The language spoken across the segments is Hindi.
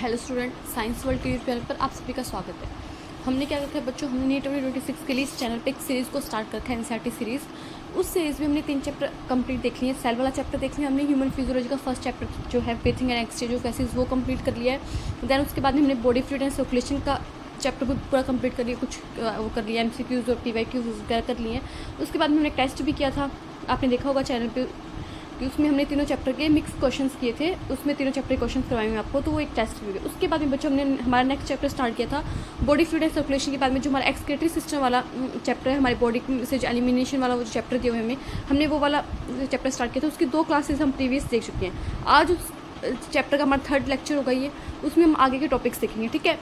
हेलो स्टूडेंट, साइंस वर्ल्ड के यूट्यूब चैनल पर आप सभी का स्वागत है। हमने क्या करते हैं बच्चों, हमने नीट 2026 के लिए इस चैनल पे एक सीरीज़ को स्टार्ट कर रखा है, एनसीईआरटी सीरीज़। उस सीरीज़ में हमने 3 चैप्टर कंप्लीट देख लिए। सेल वाला चैप्टर देख लिया हमने, ह्यूमन फिजियोलॉजी का फर्स्ट चैप्टर जो है breathing and exchange of gases, वो कंप्लीट कर लिया है। देन उसके बाद में हमने बॉडी फ्लूइड एंड सर्कुलेशन का चैप्टर भी पूरा कंप्लीट कर लिया, कुछ वो कर लिया, MCQs और PYQs वगैरह कर लिए हैं। उसके बाद में हमने टेस्ट भी किया था, आपने देखा होगा चैनल पे, कि उसमें हमने तीनों चैप्टर के मिक्स क्वेश्चंस किए थे। उसमें तीनों चैप्टर के क्वेश्चंस करवाए हुए आपको, तो वो एक टेस्ट भी है। उसके बाद में बच्चों हमने हमारा नेक्स्ट चैप्टर स्टार्ट किया था बॉडी फ्लूइड एंड सर्कुलेशन के बाद में, जो हमारा एक्सक्रीटरी सिस्टम वाला चैप्टर है, हमारी बॉडी से जो एलिमिनेशन वाला वो जो चैप्टर दिए हुए हमें, हमने वो वाला चैप्टर स्टार्ट किया था। उसकी 2 क्लासेस हम प्रीवियस देख चुके हैं। आज उस चैप्टर का हमारा 3rd लेक्चर होगा ये, उसमें हम आगे के टॉपिक्स देखेंगे, ठीक है।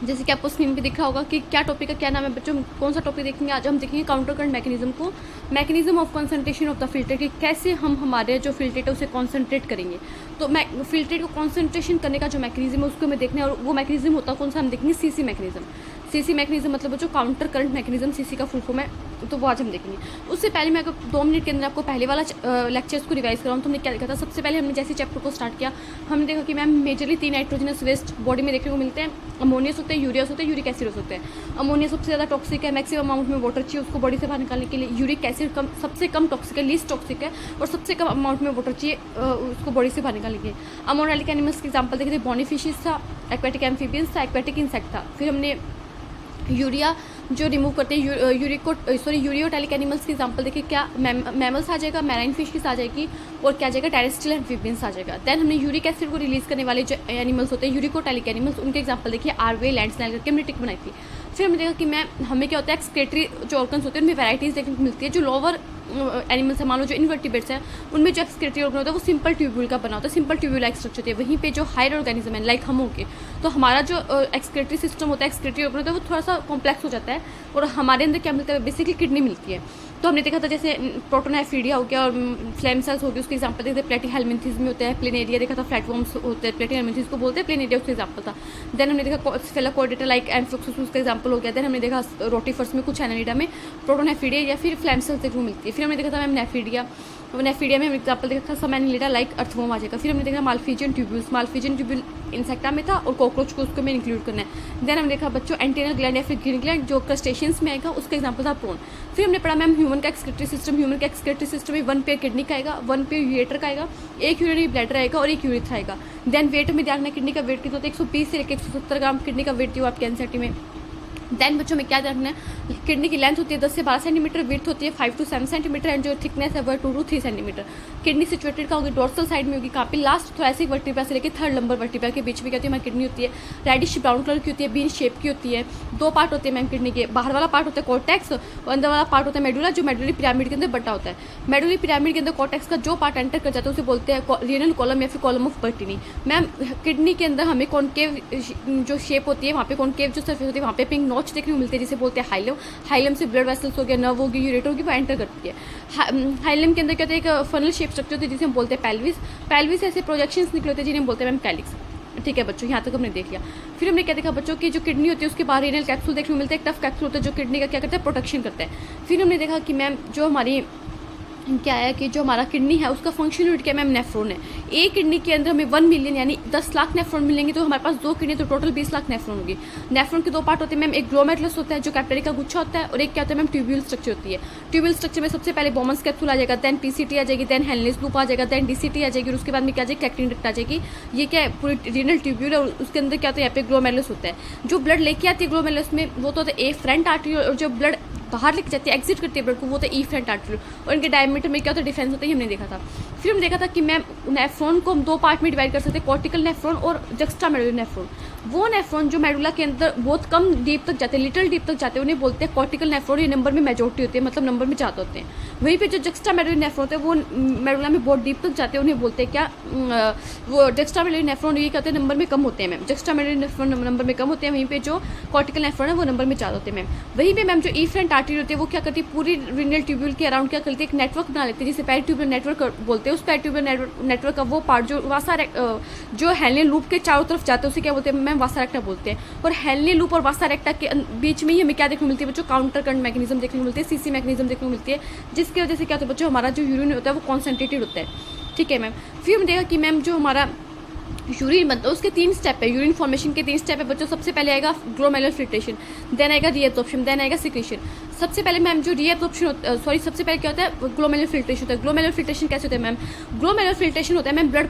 जैसे कि आपको स्क्रीन पे दिख रहा होगा कि क्या टॉपिक का क्या नाम है बच्चों, कौन सा टॉपिक देखेंगे आज हम देखेंगे काउंटर करंट मैकेनिज्म को, mechanism of concentration of the filter, कि कैसे हम हमारे जो फिल्ट्रेट है उसे कॉन्सेंट्रेट करेंगे। तो फिल्ट्रेट को कॉन्सेंट्रेशन करने का जो मैकेनिज्म है उसको हमें देखना है, और वो मैकेनिज्म होता है कौन सा, हम देखेंगे सीसी मैकेनिज्म। सीसी मैकेनिज्म मतलब जो काउंटर करंट मैकेनिज्म, सीसी का फुल फॉर्म है, तो वो आज हम देखेंगे। उससे पहले मैं अगर 2 मिनट के अंदर आपको पहले वाला लेक्चर्स को रिवाइज कराऊँ तो हमने क्या देखा था। सबसे पहले हमने जैसे चैप्टर को स्टार्ट किया, हमने देखा कि ma'am majorly 3 nitrogenous waste body में देखने को मिलते हैं। अमोनियस होते हैं, यूरियस होते हैं, यूरिक एसिड होते हैं। अमोनिया सबसे ज़्यादा टॉक्सिक है, मैक्सिमम अमाउंट में वाटर चाहिए उसको बॉडी से बाहर निकालने के लिए। यूरिक एसिड सबसे कम टॉक्सिक है, लीस्ट टॉक्सिक है, और सबसे कम अमाउंट में वाटर चाहिए उसको बॉडी से बाहर निकालने के लिए। अमोनिक एनिमल्स के एग्जाम्पल देखे थे, बॉनीफिशिस था, एक्वेटिक एम्फीबियंस था, एक्वेटिक इंसेक्ट था। फिर हमने यूरिया जो रिमूव करते हैं, यूरियोटैलिक एनिमल्स के एग्जांपल देखिए, क्या मैमल्स आ जाएगा, मैराइन फिशेस आ जाएगी, और क्या जाएगा टेरेस्ट्रियल एम्फीबियंस आ जाएगा। देन हमने यूरिक एसिड को रिलीज करने वाले जो एनिमल्स होते हैं, यूरिकोटैलिक एनिमल्स, उनके एग्जांपल देखिए, आरवे, लैंड स्नैल करके हमने टिक बनाई थी। फिर हमने देखा कि हमें क्या होता है, एक्सक्रीटरी जो ऑर्गन्स होते हैं उनमें वैराइटीज़ देखने को मिलती है। जो लोअर एनिमल्स है, मान लो जो इनवर्टिब्रेट्स हैं, उनमें जो एक्सक्रीटरी ऑर्गन होता है वो सिंपल ट्यूब्यूल का बना होता है, सिंपल ट्यूब्यूल लाइक स्ट्रक्चर होती है। वहीं पे जो हायर ऑर्गेनिज्म है लाइक हम होंगे, तो हमारा जो एक्सक्रीटरी सिस्टम होता है, एक्सक्रीटरी ऑर्गन होता है, वो थोड़ा सा कॉम्प्लेक्स हो जाता है, और हमारे अंदर क्या मिलता है, बेसिकली किडनी मिलती है। तो हमने देखा था जैसे प्रोटोनेफ्रीडिया हो गया और फ्लेम सेल्स हो गए, उसके एग्जांपल देखते हैं प्लेटीहेल्मिन्थेस में होते हैं, प्लेनेरिया देखा था, फ्लैटवर्म्स होते हैं, प्लेटीहेल्मिन्थेस को बोलते हैं, प्लेनेरिया उसका एग्जांपल था। देन हमने देखा स्फेलोकोडेटा लाइक एम्फिक्सिस उसका एग्जांपल हो गया। देन हमने देखा रोटिफर्स में कुछ एनालिडा में प्रोटोनेफ्रीडिया या फिर फ्लेम सेल्स देखने को मिलती है। फिर हमने देखा था मैम नेफ्रीडिया में हम एग्जांपल देखा था सम एनालिडा लाइक अर्थवर्म आ जाएगा। फिर हमने देखा माल्फिजियन ट्यूब्यूल इंसेक्टा में था, और कॉकरोच को उसको में इंक्लूड करना है। देन हमने देखा बच्चों एंटेनल ग्लैंड या फिर ग्रीन ग्लैंड जो क्रस्टेशियंस में आएगा, उसका एग्जांपल था प्रोन। फिर हमने पढ़ा मैम ह्यूमन का एक्सक्रीटरी सिस्टम में 1 पेयर किडनी का आएगा, 1 पेयर यूरेटर का आएगा, 1 यूरिनरी ब्लैडर आएगा और 1 यूरिथ्रा आएगा। देन वेट में ध्यान रखना, किडनी का वेट कितना होता है, 120 से लेकर 170 ग्राम किडनी का वेट दिया आपके एनसीईआरटी में। देन बच्चों में क्या रखना है, किडनी की लेंथ होती है 10 से 12 सेंटीमीटर, विड्थ होती है 5 to 7 सेंटीमीटर, एंड जो थिकनेस है वो 2 to 3 सेंटीमीटर। किडनी सिचुएटेड का होगी डोर्सल साइड में होगी, कहाँ पे, लास्ट थोरैसिक वर्टिब्रा से लेकर 3rd लंबर वर्टिब्रा के बीच में क्या होती है हमारी किडनी होती है। रेडिश ब्राउन कलर की होती है, बीन शेप की होती है। 2 पार्ट होते हैं मैम किडनी के, बाहर वाला पार्ट होता है कॉर्टेक्स, और अंदर वाला पार्ट होता है मेडुला, जो मेडुलरी पिरामिड के अंदर बटा होता है। मेडुलरी पिरामिड के अंदर कॉर्टेक्स का जो पार्ट एंटर कर जाता है उसे बोलते हैं रीनल कॉलम या फिर column of Bertini. Ma'am kidney के अंदर हमें कॉनकेव जो शेप होती है, वहाँ पे कॉनकेव जो सर्फेस होती है, वहाँ पे पिंक नॉच देखने को मिलती है, जिसे बोलते हैं हाइलम। हाइलम से ब्लड वेसल्स हो गया, नर्व होगी, यूरेटर होगी, वो एंटर करती है। हाइलम के अंदर क्या होता है, एक फनल शेप स्ट्रक्चर होती है जिसे हम बोलते हैं पेल्विस। पेल्विस ऐसे प्रोजेक्शंस निकले होते हैं जिन्हें हम बोलते हैं मैम कैलिक्स। ठीक है बच्चों, यहाँ तक हमने देख लिया। फिर हमने क्या देखा बच्चों की जो किडनी होती है उसके बाहर रीनल कैप्सूल देखने को मिलता है, एक टफ कैप्सूल होता है जो किडनी का क्या करता है, प्रोटेक्शन करता है। फिर हमने देखा कि मैम जो हमारी क्या है कि जो हमारा किडनी है उसका फंक्शनल यूनिट क्या मैम, नेफ्रॉन है। एक किडनी के अंदर हमें 1 मिलियन यानी 10 लाख नेफ्रॉन मिलेंगे, तो हमारे पास 2 किडनी तो टोटल 20 लाख नेफ्रॉन होगी। नेफ्रॉन के 2 पार्ट होते हैं मैम, एक ग्लोमेरुलस होता है जो कैपिलरी का गुच्छा होता है, और एक क्या होता है मैम, ट्यूब्यूल स्ट्रक्चर होती है। ट्यूब्यूल स्ट्रक्चर में सबसे पहले बॉमन्स कैप्सूल आ जाएगा, देन पीसीटी आ जाएगी, देन हेनलेस लूप आ जाएगा, देन डीसीटी आ जाएगी, और उसके बाद में क्या आ जाएगी, कैक्टिन डक्ट आ जाएगी। ये क्या है, पूरी रीनल ट्यूब्यूल है, और उसके अंदर क्या होता है, यहाँ पे ग्लोमेरुलस होता है। जो ब्लड लेके आती है ग्लोमेरुलस में वो तो होता है एफरेंट आर्टरी, और जो ब्लड बाहर लेके जाती है, एग्जिट करती है ब्लड को, वो तो इफरेंट आर्टरी, और इनके डायमीटर में क्या होता है, डिफरेंस होता है, हमने देखा था। फिर हमने देखा था कि मैम नेफ्रॉन को हम 2 पार्ट में डिवाइड कर सकते हैं, कॉर्टिकल नेफ्रॉन और जक्स्ट्रा मेडुलरी नेफ्रॉन। वो नेफ्रॉन जो मेडुला के अंदर बहुत कम डीप तक जाते हैं, लिटिल डीप तक जाते हैं, उन्हें बोलते हैं कॉर्टिकल नेफ्रॉन। ये नंबर में मेजॉरिटी होती है, मतलब नंबर में ज़्यादा होते हैं। वहीं पे जो जक्स्ट्रा मेडुलरी नेफ्रॉन होते हैं वो मेडुला में बहुत डीप तक जाते हैं, उन्हें बोलते हैं क्या, वो जक्स्ट्रा मेडुलरी नेफ्रॉन ये कहते हैं नंबर में कम होते हैं ma'am. Juxta medullary nephron number में कम होते हैं, वहीं पे जो कॉर्टिकल नेफ्रॉन है वो नंबर में ज़्यादा होते हैं मैम। वहीं पे मैम जो इफरेंट आर्टरी होती है वो क्या करती है, पूरी रीनल ट्यूब्यूल के अराउंड क्या करती है, एक नेटवर्क बना लेती है जिसे पेरिट्यूबुलर नेटवर्क बोलते हैं। उस पेरिट्यूबुलर नेटवर्क का वो पार्ट जो जो हेनले लूप के चारों तरफ जाते हैं उसे क्या बोलते हैं मैम, वासारेक्टा बोलते हैं। और हेनले लूप और वासारेक्टा के बीच में ही हमें क्या देखने को मिलती है बच्चों, काउंटर करंट मैकेनिज्म देखने को मिलती है, सीसी मैकेनिज्म देखने को मिलती है, जिसकी वजह से क्या होता है बच्चों, हमारा जो यूरिन होता है वो कॉन्सेंट्रेटेड होता है। ठीक है मैम। फिर हम देखा कि मैम जो हमारा यूरिन बनता है, उसके 3 स्टेप है, यूरिन फॉर्मेशन के 3 स्टेप है बच्चों। सबसे पहले आएगा ग्लोमेरुलर फिल्ट्रेशन, देन आएगा रीएब्जॉर्प्शन, देन आएगा सिक्रीशन। सबसे पहले मैम जो रीएब्जॉर्प्शन सबसे पहले क्या होता है, ग्लोमेरुलर फिल्ट्रेशन होता है। ग्लोमेरुलर फिल्ट्रेशन कैसे होता है मैम? ग्लोमेरुलर फिल्ट्रेशन होता है मैम ब्लड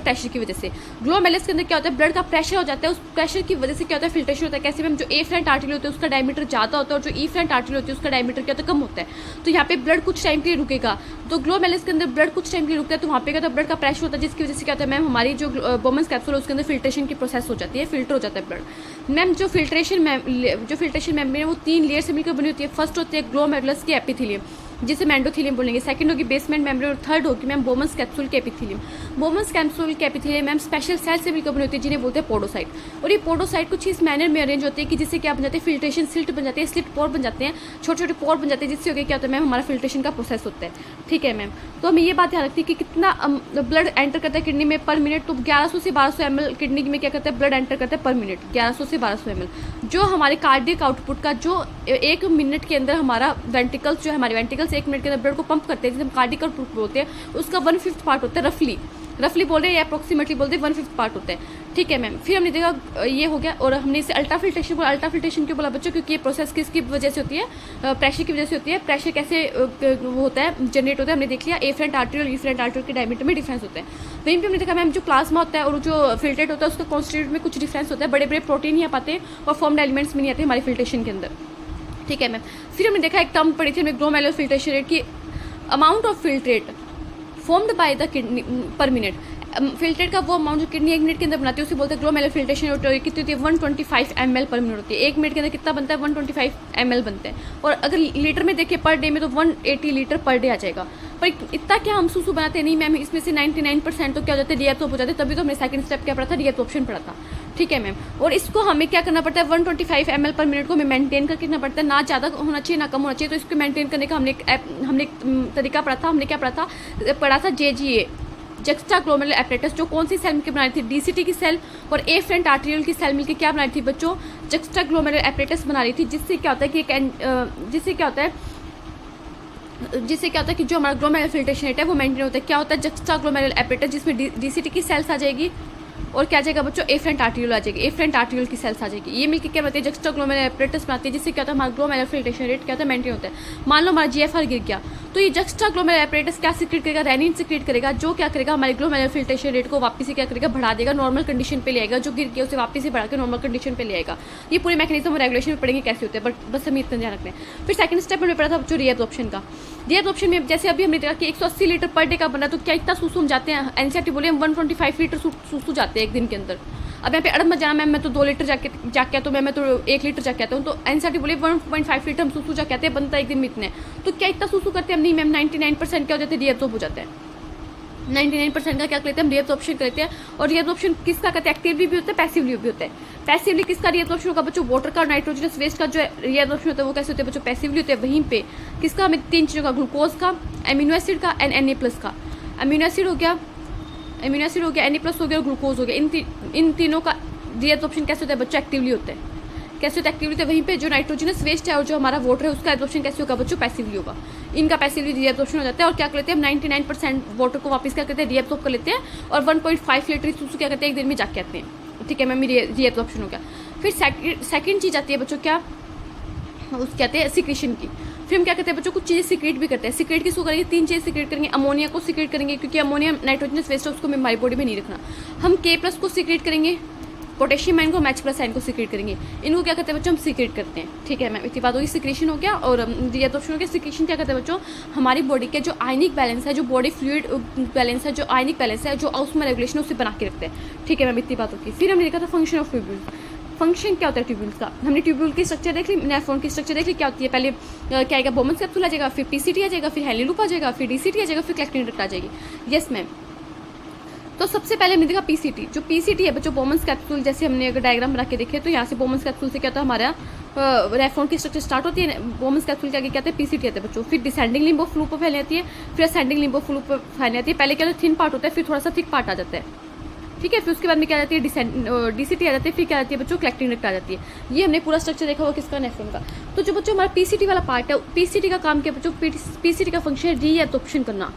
प्रेशर की वजह से। ग्लोमेरुलस के अंदर क्या होता है, ब्लड का प्रेशर हो जाता है, उस प्रेशर की वजह से क्या होता है, फिल्ट्रेशन होता है। कैसे मैम? जो एफरेंट आर्टरी होता है उसका डायमीटर ज़्यादा होता है और जो ईफरेंट आर्टरी होती है उसका डायमीटर क्या होता है, कम होता है। तो यहाँ पे ब्लड कुछ टाइम के लिए रुकेगा, तो ग्लोमेरुलस के अंदर ब्लड कुछ टाइम के लिए रुकता है, तो वहाँ पे क्या होता है, ब्लड का प्रेशर होता है, जिसकी वजह से क्या होता है मैम, हमारी जो बोमन्स कैप्सूल है उसके अंदर फिल्ट्रेशन की प्रोसेस हो जाती है, फिल्टर हो जाता है ब्लड। मैम जो फिल्ट्रेशन मेम्ब्रेन है वो 3 लेयर से मिलकर बनी होती है। फर्स्ट होती है ग्लोमेरुलस की एपिथेलियम, जिसे मेंडोथेलियम बोलेंगे। सेकंड होगी बेसमेंट मेम्ब्रेन और थर्ड होगी मैम बोमन्स कैप्सूल के एपिथेलियम। बोमन्स कैप्सूल के एपिथेलियम मैम स्पेशल सेल से मिलकर बनी होती है, जिन्हें बोलते हैं पोडोसाइट। और ये पोडोसाइट कुछ इस मैनर में अरेंज होती है कि जिससे क्या बन जाते हैं, फिल्ट्रेशन स्लिट बन जाती है, स्लिट पोर बन जाते हैं, छोटे छोटे पोर बन जाते हैं, जिससे होकर क्या होता है मैम, हमारा फिल्ट्रेशन का प्रोसेस होता है। ठीक है मैम, तो हमें ये बात ध्यान रखती है कि कितना ब्लड एंटर करता है किडनी में पर मिनट। तो 1100 से 1200 ml किडनी में क्या करता है, ब्लड एंटर करता है पर मिनट, 1100 से 1200 ml। जो हमारे कार्डियक आउटपुट का जो 1 मिनट के अंदर हमारा वेंटिकल्स जो हमारे वेंटिकल्स 1 मिनट के अंदर ब्लड को पंप करते हैं, जिसे हम कार्डियक आउटपुट बोलते हैं, उसका 1/5 पार्ट होता है। रफली बोल रहे हैं या अप्रोक्सीमेटली बोलते हैं 1/5 पार्ट होता है। ठीक है मैम, फिर हमने देखा ये हो गया, और हमने इसे अल्ट्रा फिल्ट्रेशन बोला। अल्ट्रा फिल्ट्रेशन क्यों बोला बच्चों? क्योंकि ये प्रोसेस किसकी वजह से होती है, प्रेशर की वजह से होती है। प्रेशर कैसे होता है, जनरेट होता है, हमने देख लिया। एफरेंट आर्टरी और ईफरेंट आर्टरी के डायमीटर में डिफरेंस होता है। वहीं पर हमने देखा मैम जो प्लाज्मा होता है और जो फिल्ट्रेट होता है उसका कॉन्स्टिट्यूट में कुछ डिफरेंस होता है। बड़े बड़े प्रोटीन नहीं आ पाते और फॉर्म्ड एलिमेंट्स में नहीं आते हमारे फिल्ट्रेशन के अंदर। ठीक है मैम, फिर हमने देखा एक टर्म पढ़ी थी हमने, ग्लोमेरुलर फिल्ट्रेशन रेट की amount of filtrate formed by the kidney पर मिनट। फिल्ट्रेट का वो अमाउंट जो किडनी 1 मिनट के अंदर बनाती है उसे बोलते हैं ग्लोमेरुलर फिल्ट्रेशन रेट। कितनी होती है? 125 ml पर मिनट होती है। 1 मिनट के अंदर कितना बनता है? 125 ml बनता है। और अगर लीटर में देखिए पर डे में, तो 180 लीटर पर डे आ जाएगा। पर इतना क्या हम सूसू बनाते नहीं मैम, इसमें से 99% तो क्या हो जाता है, रीएब्जॉर्ब हो जाते हैं। तभी तो हमने सेकंड स्टेप क्या पढ़ा था, रीएब्जॉर्प्शन पढ़ा था। ठीक है मैम, और इसको हमें क्या करना पड़ता है, 125 ml पर मिनट को हमें मेंटेन करके रखना पड़ता है। ना ज़्यादा होना चाहिए ना कम होना चाहिए। तो इसको मेंटेन करने का हमने एक तरीका पढ़ा था। हमने क्या पढ़ा था JGA, जक्स्टा ग्लोमेरुलर एपरेटस, जो कौन सी सेल मिलकर बना रही थी, DCT की सेल और एफरेंट आर्टेरियल की सेल मिलकर क्या बना रही थी बच्चों, जक्स्टा ग्लोमेरुलर एपरेटस बना रही थी। जिससे क्या होता है कि जिससे क्या होता है कि जो हमारा ग्लोमेरुलर फिल्ट्रेशन रेट है वो मेंटेन होता है। क्या होता है, जक्स्टा ग्लोमेरुलर एपरेटस, जिसमें DCT की सेल्स आ जाएगी और क्या जाएगा बच्चों, एफरेंट आर्टेरियल आ जाएगी, एफरेंट आर्टेरियल की सेल्स आ जाएगी। ये मिलकर क्या बनाती है, जक्स्टा ग्लोमेरुलर एपरेटस बनाती है, जिससे क्या होता है हमारा ग्लोमेरुलर फिल्ट्रेशन रेट क्या होता है, मेंटेन होता है। मान लो हमारा GFR गिर गया, तो ये जक्स्टा ग्लोमेरुलर एपरेटस क्या सीक्रेट करेगा, रेनिन सीक्रेट करेगा, जो क्या करेगा हमारे ग्लोमेरुलर फिल्ट्रेशन रेट को वापस से क्या करेगा, बढ़ा देगा, नॉर्मल कंडीशन पे ले आएगा। जो गिर गया उसे वापस से बढ़ा के नॉर्मल कंडीशन पे ले आएगा। ये पूरे मैकेनिज्म और रेगुलेशन में पढ़ेंगे कैसे होते हैं, बट बस हमें इतना ध्यान रखना है। फिर सेकंड स्टेप में पढ़ा था बच्चों रीएब्जॉर्प्शन का। रीएब्जॉर्प्शन में जैसे अभी हमने देखा कि 180 लीटर पर डे का बना, तो क्या इतना सूसू हम जाते हैं, NCERT बोले हम 125 लीटर सूसू जाते हैं एक दिन के अंदर। अब यहाँ पे अड़ब मत जाना मैम, मैं तो 2 लीटर जाके आता हूँ, मैं तो 1 लीटर जाके आता हूँ। तो NCERT बोले 1.5 लीटर हम सूसू जाके आते हैं, बनता है एक दिन में इतने। तो क्या इतना सूसू करते हैं हम? नहीं मैम, 99% क्या हो जाते हैं, रीएब्जॉर्ब हो जाता है। 99% का क्या करते हैं हम, रीएब्जॉर्प्शन करते हैं। और रीएब्जॉर्प्शन किसका करते हैं, एक्टिवली भी होता है, पैसिवली भी होता है। पैसिवली किसका रीएब्जॉर्प्शन होगा बच्चों, वाटर का, नाइट्रोजनस वेस्ट का जो रीएब्जॉर्प्शन होता है वो कैसे होता है बच्चों, पैसिवली होते हैं। वहीं पे किसका, हमें 3 चीज़ों का, ग्लूकोज का, एमिनो एसिड का एंड Na+ का। अमीनो एसिड हो गया, Na+ हो गया और ग्लूकोज हो गया। इन तीनों का रीएब्जॉर्प्शन कैसे होता है बच्चों, एक्टिवली होता है। कैसे होता है, एक्टिवली होता है। वहीं पे जो नाइट्रोजनस वेस्ट है और जो हमारा वाटर है उसका एब्जॉर्प्शन कैसे होगा बच्चों, पैसिवली होगा। इनका पैसिवली रीएब्जॉर्प्शन हो जाता है। और क्या कर लेते हैं हम, 99% वाटर को वापस क्या करते हैं, रीएब्जॉर्ब कर लेते हैं। और 1.5 लीटर सूसू क्या करते हैं, एक दिन में जाके आते हैं। ठीक है मैम, रीएब्जॉर्प्शन हो गया। फिर सेकंड चीज़ आती है बच्चों क्या, उस कहते हैं सिक्रीशन की। फिर हम क्या करते हैं बच्चों, कुछ चीज़ें सीक्रेट भी करते हैं। सीक्रेट किसको करेंगे, 3 चीज़ें सीक्रेट करेंगे। अमोनिया को सीक्रेट करेंगे, क्योंकि अमोनिया नाइट्रोजनस वेस्ट है, उसको हमारी बॉडी में नहीं रखना। हम K+ को सीक्रेट करेंगे, पोटेशियम आयन को, MH+ आयन को सीक्रेट करेंगे। इनको क्या करते हैं बच्चों, हम सीक्रेट करते हैं। ठीक है मैम, इतनी बात होगी। सिक्रेशन हो गया और रीएब्जॉर्प्शन हो गया। सिक्रेशन क्या करते हैं बच्चों, हमारी बॉडी के जो आयनिक बैलेंस है, जो बॉडी फ्लूइड बैलेंस है, जो आयनिक बैलेंस है, जो ऑस्मो रेगुलेशन है, उसे बना के रखते हैं। ठीक है मैम, इतनी बात होगी। फिर हमने देखा था फंक्शन ऑफ ट्यूब्यूल्स। फंक्शन क्या होता है ट्यूब्यूल्स का, हमने ट्यूब्यूल की स्ट्रक्चर देख ली, नेफ्रॉन की स्ट्रक्चर देख ली। क्या होती है, पहले क्या आएगा, बोमन्स कैप्सूल आ जाएगा, फिर PCT आ जाएगा, फिर हेनले लूप आ जाएगा, फिर DCT आ जाएगा, फिर कलेक्टिंग डक्ट आ जाएगी। यस मैम, तो सबसे पहले हमने देखा PCT। जो PCT है बच्चों, बोमन्स कैप्सूल, जैसे हमने अगर डायग्राम बना के देखे तो यहाँ से बोमन्स कैप्सूल से क्या होता है, हमारा नेफ्रॉन की स्ट्रक्चर स्टार्ट होती है। बोमन्स कैप्सूल के आगे क्या आते हैं, PCT आते हैं बच्चों। फिर डिसेंडिंग लिम्ब ऑफ फ्लूइड पर फैलने आती है, फिर असेंडिंग लिम्ब ऑफ फ्लूइड पर फैलने आती है। पहले क्या होता है, थिन पार्ट होता है, फिर थोड़ा सा थिक पार्ट आ जाता है। ठीक है, फिर उसके बाद में क्या आ जाती है, DCT आ जाती है, फिर क्या आती है बच्चों, कलेक्टिंग डक्ट आ जाती है। ये हमने पूरा स्ट्रक्चर देखा हुआ किसका, नेफ्रॉन का। तो जो बच्चों हमारा PCT वाला पार्ट है, PCT का काम क्या बच्चों, PCT का फंक्शन है रीएब्जॉर्प्शन करना।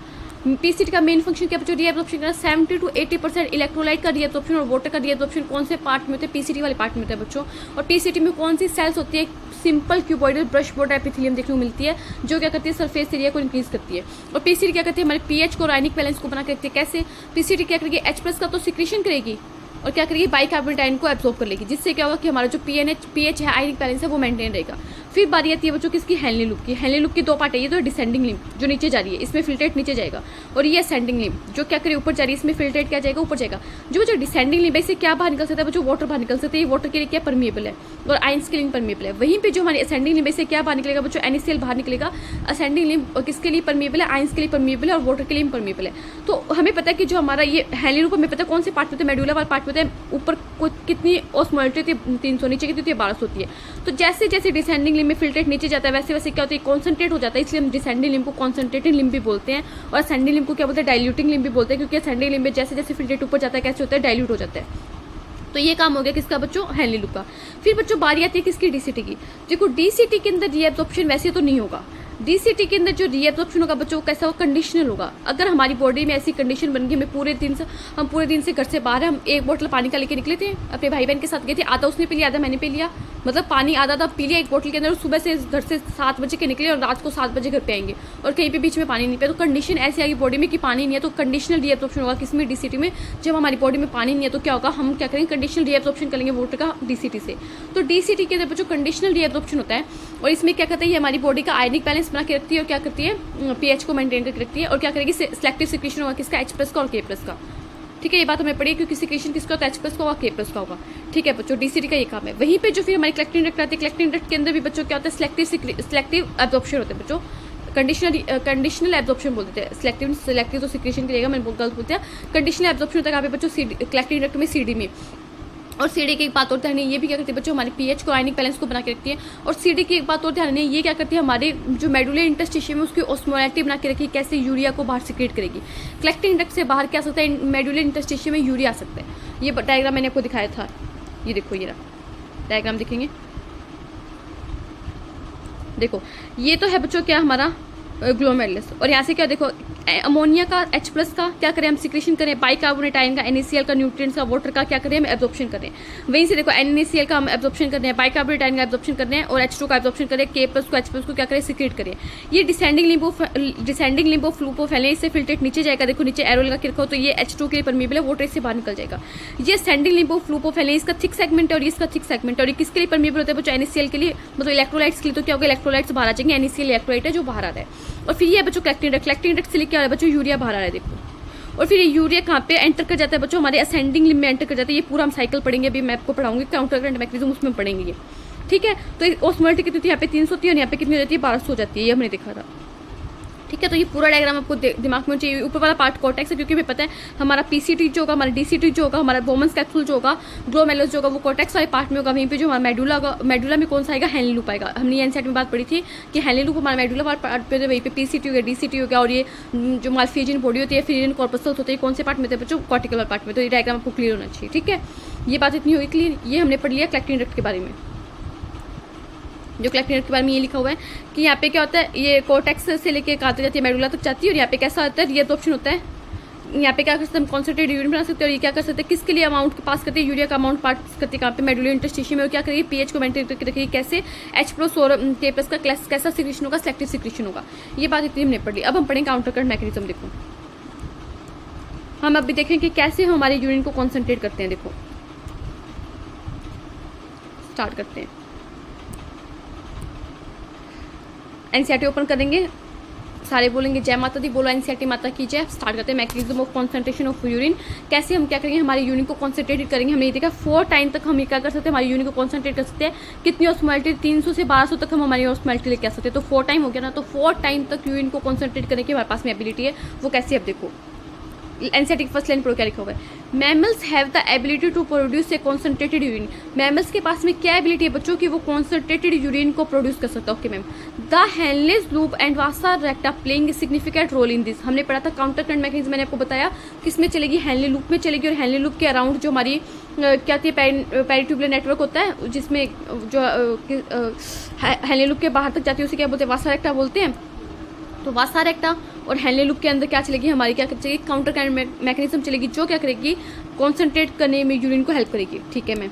पीसीटी का मेन फंक्शन क्या बच्चों, रीएब्जॉर्प्शन करना। 70 to 80% इलेक्ट्रोलाइट का रीएब्जॉर्प्शन और वाटर का रीएब्जॉर्प्शन कौन से पार्ट में होते हैं, पीसीटी वाले पार्ट में होता है बच्चों। और पीसीटी में कौन सी सेल्स होती है, simple cuboidal brush border epithelium देखने को मिलती है, जो क्या करती है सरफेस एरिया को इंक्रीज करती है। और पीसीटी क्या करती है, हमारे पीएच को रायनिक बैलेंस को बना के रखती है। कैसे, पीसीटी क्या करेगी, H+ का तो सिक्रीशन करेगी और क्या करेगी, बाइकार्बोनेट आयन को एब्जॉर्ब कर लेगी, जिससे क्या होगा कि हमारा जो पीएच है, आयनिक बैलेंस है, वो मेंटेन रहेगा। फिर बारी आती है बच्चों किसकी, हेनली लूप की। हेनली लूप की दो पार्ट है, ये तो डिसेंडिंग लिम्ब जो नीचे जा रही है, इसमें फिल्ट्रेट नीचे जाएगा, और ये असेंडिंग लिम्ब जो क्या करे ऊपर जा रही है, इसमें फिल्ट्रेट क्या जाएगा, ऊपर जाएगा। जो डिसेंडिंग लिम्ब है, इससे क्या बाहर निकल सकता है बच्चों, वाटर बाहर निकल सकता है, ये वाटर के लिए क्या परमिएबल है और आयंस के लिए परमिएबल है। वहीं पे जो हमारी असेंडिंग लिम्ब से क्या बाहर निकलेगा बच्चों, NaCl बाहर निकलेगा। असेंडिंग लिम्ब किसके लिए परमिएबल है, आयंस के लिए परमिएबल है और वाटर के लिए परमिएबल है। तो हमें पता है कि जो हमारा ये हेनली लूप, हमें पता है कौन से पार्ट में होते हैं, मेडुला वाला पार्ट में होता है। ऊपर कितनी ऑस्मोलिटी होती है, 300, नीचे कितनी होती है, 1200 होती है। तो जैसे जैसे डिसेंडिंग लिम्ब में फिल्ट्रेट नीचे जाता है, वैसे वैसे क्या होता है, कॉन्सेंट्रेट हो जाता है। इसलिए हम डिसेंडिंग लिम्ब को कॉन्सेंट्रेटेड लिम्ब भी बोलते हैं और असेंडिंग लिम्ब को क्या बोलते हैं, डाइल्यूटिंग लिम्ब भी बोलते हैं, क्योंकि असेंडिंग लिम्ब में जैसे जैसे फिल्ट्रेट ऊपर जाता है कैसे होता है, डाइल्यूट हो जाता है। तो ये काम हो गया किसका बच्चों, हेनली लूप का। फिर बच्चों बारी आती है किसकी, डीसीटी की। देखो डीसीटी के अंदर रीएब्जॉर्प्शन वैसे तो नहीं होगा, डीसीटी के अंदर जो रीएब्जॉर्प्शन होगा बच्चों कैसा होगा, कंडीशनल होगा। अगर हमारी बॉडी में ऐसी कंडीशन बन गई, हम पूरे दिन से घर से बाहर, हम एक बोतल पानी का लेके निकले थे, अपने भाई बहन के साथ गए थे, आधा उसने पी लिया, आधा मैंने पी लिया, मतलब पानी आधा पी लिया एक बोतल के अंदर। सुबह से घर से 7 बजे के निकले और रात को 7 बजे घर पे आएंगे और कहीं पे बीच में पानी नहीं पिया, तो कंडीशन ऐसी आएगी बॉडी में कि पानी नहीं है, तो कंडीशनल रीएब्जॉर्प्शन होगा किसमें, डीसीटी में। जब हमारी बॉडी में पानी नहीं है तो क्या होगा, हम क्या करेंगे, कंडीशनल रीएब्जॉर्प्शन करेंगे वाटर का डीसीटी से। तो डीसीटी के अंदर बच्चों कंडीशनल रीएब्जॉर्प्शन होता है और इसमें क्या करता है, ये हमारी बॉडी का आयनिक बैलेंस बना के रखती है और क्या करती है, पीएच को मेंटेन करके रखती है। और क्या करेगी, सिलेक्टिव सिक्रीशन होगा किसका, H+ का और K+ का। ठीक है, ये बात हमें पड़ी क्योंकि सिक्रीशन किसका होता है, H+ का होगा, K+ का होगा। ठीक है बच्चों, डीसीटी का ये काम है। वहीं पे जो फिर हमारी कलेक्टिंग डक्ट आती है, कलेक्टिंग डक्ट के अंदर भी बच्चों क्या होता है, सिलेक्टिव एब्जॉर्प्शन होते हैं बच्चों। कंडीशनल एब्जॉर्प्शन बोलते हैं, सिलेक्टिव तो सिक्रीशन करेगा, मैंने बहुत गलत बोलते हैं। कंडीशनल एब्जॉर्प्शन होता है यहाँ पे बच्चों, कलेक्टिंग डक्ट में, सीडी में। और सीडी की एक बात और ध्यान है, ये भी क्या करती है बच्चों, हमारे पीएच को, आयनिक बैलेंस को बना के रखती है। और सीडी की एक बात और ध्यान है, ये क्या करती है, हमारे जो मेडुलर इंटरस्टिशियम है उसकी ऑस्मोलैरिटी बना के रखी, कैसे यूरिया को बाहर सिक्रेट करेगी। कलेक्टिंग डक्ट से बाहर क्या आ सकता है, मेडुलर इंटरस्टिशियम में यूरिया आ सकता है। ये डायग्राम मैंने आपको दिखाया था, ये देखो, ये रहा डायग्राम, दिखेंगे देखो, ये तो है बच्चों क्या हमारा ग्लोमेरुलस। और यहाँ से क्या देखो, अमोनिया का, H+ का क्या करें हम, सिक्रीशन करें, बाइकार्बोनेट आयन का, NaCl का, न्यूट्रिएंट्स का, वाटर का क्या करें हम, एब्जॉर्प्शन करें। वहीं से देखो NaCl का हम एब्जॉर्प्शन कर रहे हैं, बाइकार्बोनेट आयन का एब्जॉर्प्शन कर रहे हैं और H2 का एब्जॉर्प्शन करें, K+ को, H+ को क्या करें, सिक्रेट करें। ये descending limb of loop of Henley, इससे फिल्ट्रेट नीचे जाएगा। देखो नीचे एरो लगा के रखो, तो ये H2 के लिए परमिएबल है, वाटर इससे बाहर निकल जाएगा। ये ascending limb of loop of Henley, इसका थिक सेगमेंट है और इसका थिक सेगमेंट है। और ये किसके लिए परमिएबल होता है बच्चों, NaCl के लिए, मतलब इलेक्ट्रोलाइट्स के लिए। तो क्या होगा, इलेक्ट्रोलाइट्स बाहर आ जाएंगे, NaCl इलेक्ट्रोलाइट है जो बाहर आ रहा है। और फिर ये बच्चों कलेक्टिंग डक्ट से क्या है बच्चों, यूरिया बाहर आ रहा है देखो। और फिर ये यूरिया कहाँ पे एंटर कर जाता है बच्चों, हमारे असेंडिंग लिम्ब में एंटर कर जाता है। ये पूरा हम साइकिल पढ़ेंगे, अभी मैं आपको पढ़ाऊंगी काउंटर करंट मैकेनिज्म, उसमें पढ़ेंगे ये। ठीक है, तो ऑस्मोलैरिटी कितनी होती है, यहाँ पे 300 होती है और यहाँ पे कितनी हो जाती है, 1200 हो जाती है, ये हमने देखा था। ठीक है, तो ये पूरा डायग्राम आपको दिमाग में चाहिए। ऊपर वाला पार्ट कॉर्टेक्स है, क्योंकि हमें पता है हमारा पीसीटी जो होगा, हमारा डीसीटी जो होगा, हमारा बोमन्स कैप्सूल जो होगा, ग्लोमेरुलस जो होगा, वो कॉर्टेक्स वाले पार्ट में होगा। वहीं पे जो हमारा मेडुला होगा, मेडुला में कौन सा आएगा, हेनली लूप आएगा। हमने एनसीईआरटी में बात पढ़ी थी कि हेनली लूप हमारा मेडुला वाला पार्ट पे, वहीं पे पीसीटी हो गया, डीसीटी हो गया। और ये जो माल्फिजियन बॉडी होती है, फिर कॉर्पसल्स होते हैं, कौन से पार्ट में होते हैं बच्चों, कॉर्टिकल वाले पार्ट में। तो ये डायग्राम आपको क्लियर होना चाहिए। ठीक है, ये बात इतनी हुई क्लियर। ये हमने पढ़ लिया कलेक्टिंग डक्ट के बारे में। जो कलेक्टिंग डक्ट के बारे में ये लिखा हुआ है कि यहाँ पे क्या होता है, ये कॉर्टेक्स से लेके कहाँ तक जाती है, मेडुला तक जाती है। और यहाँ पे कैसा होता है, रीएब्जॉर्प्शन होता है। यहाँ पे क्या कर सकते हैं हम, कॉन्सेंट्रेटेड यूरिन बना सकते हैं। और ये क्या कर सकते हैं, किसके लिए अमाउंट पास करते हैं, यूरिया का अमाउंट पास करते हैं कहाँ पे, मेडुलर इंटरस्टिशियम में। और क्या करेगी, पीएच को मेंटेन करके रखेगी, कैसे, H+ और K+ का कैसा सिक्रीशन होगा, सिलेक्टिव सिक्रीशन होगा। ये बात इतनी हमने पढ़ ली। अब हम पढ़ेंगे काउंटर करंट मैकेनिज्म। देखो हम अभी देखें कि कैसे हम हमारे यूरिन को कॉन्सेंट्रेट करते हैं। देखो स्टार्ट करते हैं, एनसीईआरटी ओपन करेंगे, सारे बोलेंगे जय माता दी, बोलो एनसीईआरटी माता की जय। स्टार्ट करते हैं, mechanism of concentration of urine. कैसे हम क्या करेंगे, हमारे यूरिन को कॉन्सेंट्रेट करेंगे। हमने ये देखा 4 टाइम तक हम ये क्या कर सकते हैं, हमारे यूरिन को कॉन्सेंट्रेट कर सकते हैं। कितनी ऑस्मोलैरिटी, 300 से 1200 तक हम हमारी ऑस्मोलैरिटी लेके आ सकते हैं। तो 4 टाइम हो गया ना, तो 4 टाइम तक यूरिन को कॉन्सेंट्रेट करने की हमारे पास में एबिलिटी है। वो कैसे, अब देखो एनसीईआरटी फर्स्ट लाइन पढ़ो क्या लिखा हुआ है, mammals have the ability to produce a concentrated urine. Mammals के पास में क्या एबिलिटी है बच्चों की, वो कॉन्सेंट्रेटेड यूरिन को प्रोड्यूस कर सकता है। Okay ma'am, the Henle's loop and vasa recta playing significant role in this. हमने पढ़ा था काउंटर करंट मैकेनिज्म, मैंने आपको बताया किस में चलेगी, हेनली लूप में चलेगी। और हेनली लूप के अराउंड जो हमारी क्या होती है, पेरिट्यूबुलर नेटवर्क होता है, जिसमें जो हेनली लूप के बाहर तक जाती है, उसे क्या बोलते हैं, वासा रेक्टा बोलते हैं। तो वासा रेक्टा और हेनले लूप के अंदर क्या चलेगी, हमारी क्या चलेगी, काउंटर करंट मैकेनिज्म चलेगी, जो क्या करेगी, कॉन्सेंट्रेट करने में यूरिन को हेल्प करेगी। ठीक है ma'am.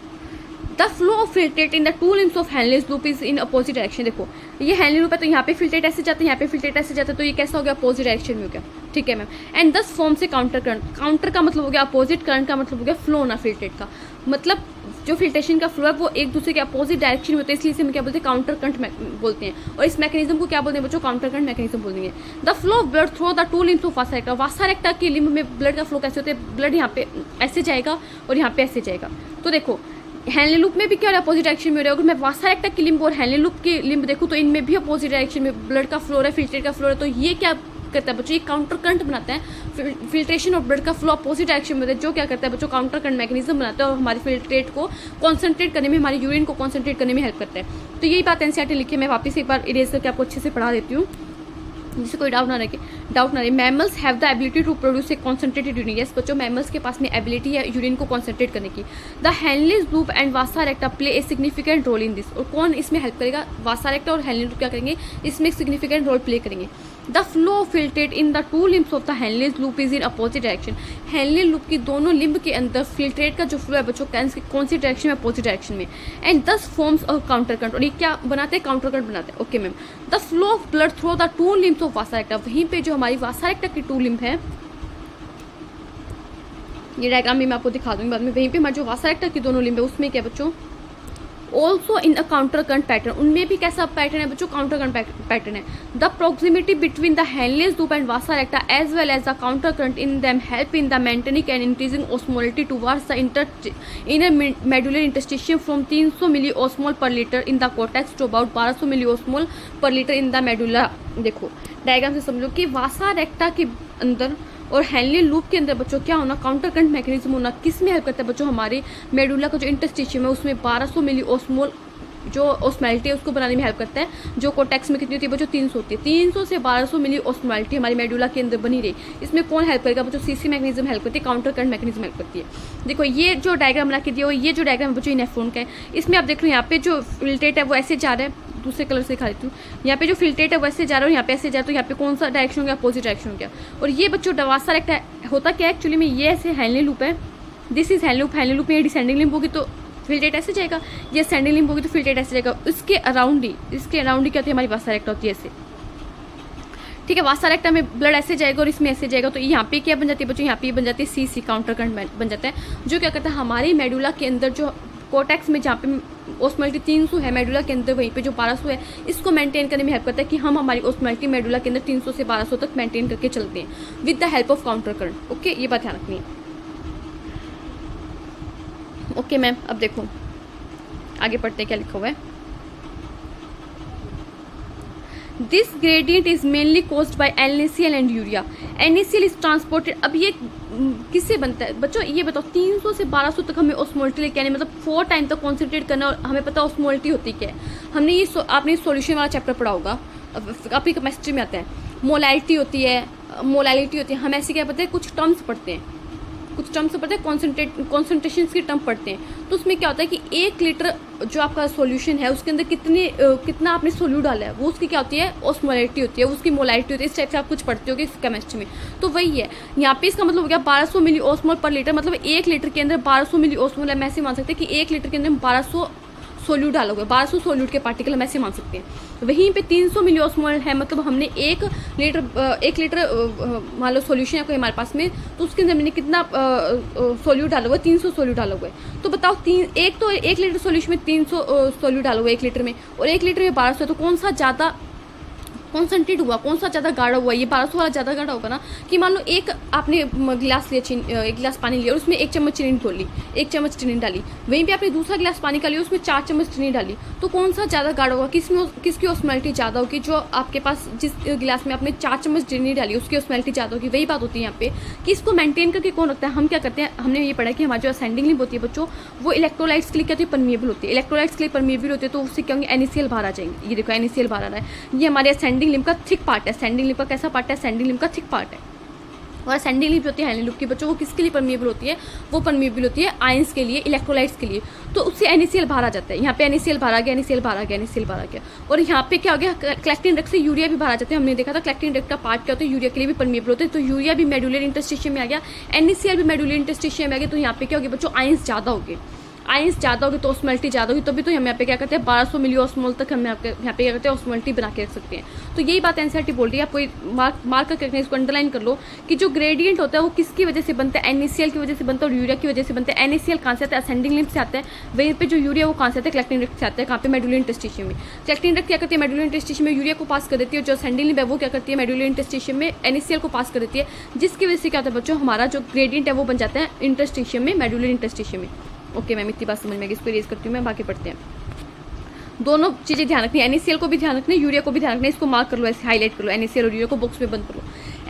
The flow of filtrate in the two limbs of Henle's loop is in opposite direction. देखो ये हेनले लूप है तो यहाँ पे फिल्ट्रेट ऐसे जाते हैं, यहाँ पे फिल्ट्रेट ऐसे जाता है, तो ये कैसा हो गया, अपोजिट डायरेक्शन में हो गया। ठीक है मैम। एंड दस फॉर्म से काउंटर करंट, काउंटर का मतलब हो गया अपोजिट, करंट का मतलब हो गया फ्लो ना फिल्ट्रेट का, मतलब जो फिल्ट्रेशन का फ्लो है वो एक दूसरे के अपोजिट डायरेक्शन में होता है, इसलिए इसे हम क्या बोलते हैं, काउंटर करंट बोलते हैं। और इस मैकेनिज्म को क्या बोलते हैं बच्चों, काउंटर करंट मैकेनिज्म बोलते हैं। The flow of blood through the two limbs of vasa रेक्टा, वासा रेक्टा के लिम्ब में ब्लड का फ्लो कैसे होता है, ब्लड यहाँ पे ऐसे जाएगा और यहाँ पे ऐसे जाएगा। तो देखो हेनले लूप में भी क्या अपोजिट डायरेक्शन में हो रहा है, अगर मैं वासा रेक्टा की लिम्ब और हेनले लूप की लिम्ब देखूँ तो इनमें भी अपोजिट डायरेक्शन में ब्लड का फ्लो है, फिल्ट्रेट का फ्लो है। तो ये क्या करता है बच्चों, ये काउंटर करंट बनाता है। फिल्ट्रेशन और ब्लड का फ्लो अपोजिट डायरेक्शन में होता है, जो क्या करता है बच्चों, काउंटर करंट मैकेनिज्म बनाता है और हमारी फिल्ट्रेट को कॉन्सेंट्रेट करने में, हमारी यूरिन को कॉन्सेंट्रेट करने में हेल्प करता है। तो यही बात एनसीईआरटी लिखी है, मैं वापस एक बार इरेज करके आपको अच्छे से पढ़ा देती हूँ जिससे कोई डाउट ना रहे। Mammals have the ability to produce a concentrated urine. Yes बच्चों, मैमल्स के पास में एबिलिटी है यूरिन को कॉन्सेंट्रेट करने की। The Henle's loop and vasa recta play a significant role in this. और कौन इसमें हेल्प करेगा, वासा रेक्टा और हेनले लूप क्या करेंगे, इसमें एक सिग्निफिकेंट रोल प्ले करेंगे। The flow of filtrate in the two limbs of the Henle's loop is in opposite direction. Henle loop की दोनों लिम्ब के अंदर फिल्ट्रेट का जो फ्लो है बच्चों, कौन सी डायरेक्शन में, अपोजिट डायरेक्शन में। एंड दस फॉर्म्स ऑफ काउंटर करंट, और ये क्या बनाते हैं, काउंटर करंट बनाते हैं। Okay ma'am. The flow of blood through the two limbs of vasa रेक्टा, वहीं पे जो हमारी वासा रेक्टा की टू लिम्ब है, ये डायग्राम भी मैं आपको दिखा दूंगी बाद में, वहीं पे हमारे जो वासा रेक्टा की दोनों लिम्ब है उसमें क्या बच्चों, also in a counter current pattern, उनमें भी कैसा पैटर्न है बच्चों, काउंटर करंट पैटर्न है। The proximity between the Henle's loop and vasa recta as well as the counter current in them help in the maintaining and increasing osmolality towards the inner medullary interstitium from 300 milli osmol per litre in the cortex to about 1200 milli osmol per litre in the medulla. देखो डायग्राम से समझो कि वासा रेक्टा के अंदर और हेनले लूप के अंदर बच्चों क्या होना, काउंटर करंट मैकेनिज्म होना। किस में हेल्प करता है बच्चों, हमारे मेडुला का जो इंटरस्टिशियम है उसमें 1200 मिली ऑस्मोल जो ऑस्मोलिटी है उसको बनाने में हेल्प करता है। जो कोर्टेक्स में कितनी होती है बच्चों, 300 होती है। 300 से 1200 मिली ऑस्मोलिटी हमारी मेडुला के अंदर बनी रही। इसमें कौन हेल्प करेगा बच्चों, सीसी मैकेनिज्म हेल्प करती है, काउंटर करंट मैकेनिज्म हेल्प करती है। देखो ये जो डायग्राम बना के दिया हो, ये जो डायग्राम बच्चों नेफ्रॉन का है, इसमें आप देख लो यहाँ पे जो फिल्ट्रेट है वो ऐसे जा रहा है, दूसरे कलर से दिखा देती हूँ। यहाँ पे जो फिल्ट्रेट है वैसे जा रहा है और यहाँ पे ऐसे जा रहा है, तो यहाँ पे कौन सा डायरेक्शन हो गया, अपोजिट डायरेक्शन हो गया। और ये बच्चों वासा रेक्टा होता क्या है एक्चुअली में, ये ऐसे हेनले लूप है, this is Henle loop. Henle loop में ये डिसेंडिंग लिम्ब होगी तो फिल्ट्रेट ऐसे जाएगा, ये असेंडिंग लिम्ब होगी तो फिल्ट्रेट ऐसे जाएगा। इसके अराउंड ही क्या होती है, हमारी वासा रेक्टा होती है ऐसे। ठीक है, वासा रेक्टा में ब्लड ऐसे जाएगा और इसमें ऐसे जाएगा, तो यहाँ पे क्या बन जाती है बच्चों, यहाँ पे बन जाती है सीसी, काउंटर करंट बन जाता है। जो क्या करता है, हमारी मेडुला के अंदर जो कोर्टेक्स में जहाँ पे ऑस्मोलिटी 300 है, मेडुला के अंदर वहीं पे जो 1200 है, इसको मेंटेन करने में हेल्प करता है कि हम हमारी ऑस्मोलिटी मेडुला के अंदर 300 से 1200 तक मेंटेन करके चलते हैं with the help of counter current. Okay, ये बात ध्यान रखनी है। ओके मैम, अब देखो आगे पढ़ते हैं क्या लिखा हुआ है। This gradient is mainly caused by NaCl and urea. NaCl is transported. अब ये किससे बनता है बच्चों, ये बताओ। 300 से 1200 तक हमें ऑस्मोलिटी लेके आने, मतलब 4 टाइम तक कॉन्सेंट्रेट करना, और हमें पता है ऑस्मोलिटी होती क्या है। हमने ये आपने सॉल्यूशन वाला चैप्टर पढ़ा होगा, आपकी केमिस्ट्री में आता है। मोलैलिटी होती है, मोलैलिटी होती है। हम ऐसे क्या पढ़ते हैं, कुछ टर्म्स पढ़ते हैं, कॉन्सेंट्रेशन की टर्म पढ़ते हैं। तो उसमें क्या होता है कि 1 लीटर जो आपका सॉल्यूशन है उसके अंदर कितना आपने सोल्यूट डाला है, वो उसकी क्या होती है, ऑस्मोलिटी होती है, उसकी मोलैलिटी होती है। इस टाइप से आप कुछ पढ़ते हो केमिस्ट्री में, तो वही है यहाँ पे। इसका मतलब हो गया 1200 मिली ऑस्मोल पर लीटर, मतलब 1 लीटर के अंदर 1200 मिली ऑस्मोल है। हम ऐसे मान सकते हैं कि 1 लीटर के अंदर 1200 सोल्यूट डाला हुआ है, 1200 सोल्यूट के पार्टिकल हम ऐसे मान सकते हैं। वहीं पे 300 मिली ऑस्मोल है, मतलब हमने 1 लीटर मान लो सोल्यूशन है कोई हमारे पास में, तो उसके अंदर हमने कितना सोल्यूट डाला हुआ है, 300 सोल्यूट डाला हुआ है। तो बताओ 1 लीटर सोल्यूशन में 300 सोल्यूट डाला हुआ है 1 लीटर में, और 1 लीटर में 1200, तो कौन सा ज़्यादा कॉन्सेंट्रेट हुआ, कौन सा ज़्यादा गाढ़ा हुआ। ये 1200 वाला ज़्यादा गाढ़ा होगा ना, कि मान लो एक आपने गिलास लिया, 1 गिलास पानी लिया और उसमें 1 चम्मच चीनी घोल ली, 1 चम्मच चीनी डाली। वहीं पे आपने दूसरा गिलास पानी का लिया, उसमें 4 चम्मच चीनी डाली, तो कौन सा ज़्यादा गाढ़ा होगा, किसकी ऑस्मोलिटी ज़्यादा होगी। जो आपके पास जिस गिलास में आपने 4 चम्मच चीनी डाली उसकी ऑस्मोलिटी ज़्यादा होगी। वही बात होती है यहाँ पे कि इसको मेंटेन करके कौन रखता है। हम क्या करते हैं, हमने ये पढ़ा कि हमारी जो असेंडिंग लिम्ब होती है बच्चों, वो इलेक्ट्रोलाइट्स के लिए क्या होती है, परमिएबल होती है। इलेक्ट्रोलाइट्स के लिए परमिएबल होती है, तो उससे क्या होंगे, NaCl बाहर आ जाएंगे। ये देखो NaCl बाहर आ रहा है, ये हमारे असेंडिंग लिम्ब का थिक पार्ट है। असेंडिंग लिम्ब का कैसा पार्ट है, असेंडिंग लिम्ब का थिक पार्ट है। और असेंडिंग लिंब होती है हैंडलिंग लूप की बच्चों, वो किसके लिए परमिएबल होती है, वो परमिएबल होती है आयंस के लिए, इलेक्ट्रोलाइट्स के लिए। तो उससे NaCl बाहर आ जाता है, यहाँ पे NaCl बाहर आ गया, NaCl बाहर आ गया, NaCl बाहर आ गया। और यहाँ पे क्या हो गया, कलेक्टिंग डक्ट से यूरिया भी बाहर आ जाते हैं। हमने देखा था कलेक्टिंग डक्ट का पार्ट क्या होता है, यूरिया के लिए भी परमिएबल होते हैं। तो यूरिया भी मेडुलर इंटरस्टिशियम में आ गया, NaCl भी मेडुलर इंटरस्टिशियम में आ गया। तो यहाँ पे क्या हो गया बच्चों, आयंस ज़्यादा हो गए, आयंस ज़्यादा होगी तो ऑस्मोलिटी ज़्यादा होगी, तभी तो हम यहाँ पे क्या करते हैं 1200 मिली ऑस्मोल तक हम यहाँ पे क्या करते हैं ऑस्मोलिटी बना के रख सकते हैं। तो यही बात एनसीईआरटी बोल रही है, आपको मार्क करके रखना है, इसको अंडरलाइन कर लो कि जो ग्रेडियंट होता है वो किसकी वजह से बनता है, NaCl की वजह से बनता है और यूरिया की वजह से बनता है। NaCl कहाँ से आता है, असेंडिंग लिंब से आता है, वहीं पे जो यूरिया वो कहाँ से आता है, कलेक्टिंग डक्ट से आता है। कहाँ पे, मेडुलर इंटरस्टिशियम में। कलेक्टिंग डक्ट क्या करती है, मेडुलर इंटरस्टिशियम में यूरिया को पास कर देती है, और जो असेंडिंग लिंब है वो क्या करती है, मेडुलर इंटरस्टिशियम में NaCl को पास कर देती है, जिसकी वजह से क्या होता है बच्चों, हमारा जो ग्रेडियंट है वो बन जाता है इंटरस्टिशियम में, मेडुलर इंटरस्टिशियम में। ओके मैम, इतनी बात समझ में, इसको रेज करती हूँ मैं, बाकी पढ़ते हैं। दोनों चीज़ें ध्यान रखनी है, NaCl को भी ध्यान रखना है, यूरिया को भी ध्यान रखना है। इसको मार्क कर लो, ऐसे हाईलाइट कर लो, NaCl और यूरिया को बॉक्स में बंद कर लो।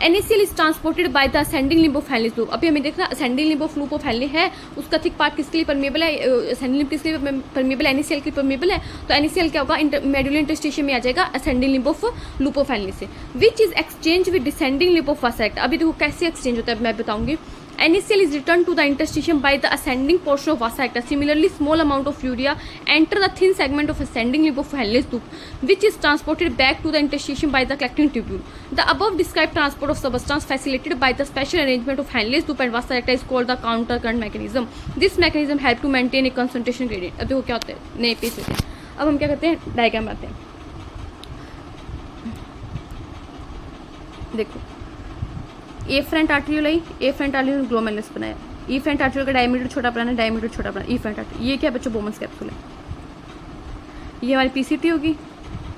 NaCl is transported by the ascending limb of handling loop. अभी हमें देखना ascending limb of loop of handling है, उसका थिक पार्ट किसके लिए परमिएबल है, असेंडिंग लिंब किसके लिए परमिएबल है, NaCl के लिए परमिएबल है। तो NaCl क्या होगा, मेडुलर इंटरस्टिशियम में आ जाएगा ascending limb of loop of हैंडलिंग से, which is exchange with descending limb of vasa recta. अभी देखो कैसे एक्सचेंज होता है मैं बताऊंगी। NaCl is returned to the interstitium by the ascending portion of vasa acta. Similarly, small amount of urea enter the thin segment of ascending limb of Henle's tube, which is transported back to the interstitium by the collecting tubule. The above described transport of substance facilitated by the special arrangement of Henle's tube and vasa acta is called the counter current mechanism. This mechanism help to maintain a concentration gradient. अब देखो क्या होता है, नए पेज लेते हैं। अब हम क्या करते हैं, डायग्राम बनाते हैं। देखो एफरेंट आर्टेरियल आई, एफरेंट आर्टेरियल ग्लोमेरुलस बनाया, एफरेंट आर्टेरियल का डायमीटर छोटा बनाना, डायमीटर छोटा बनाना, एफरेंट आर्टेरियल। ये क्या बच्चों, बोमन्स कैप्सूल है। ये हमारी PCT होगी,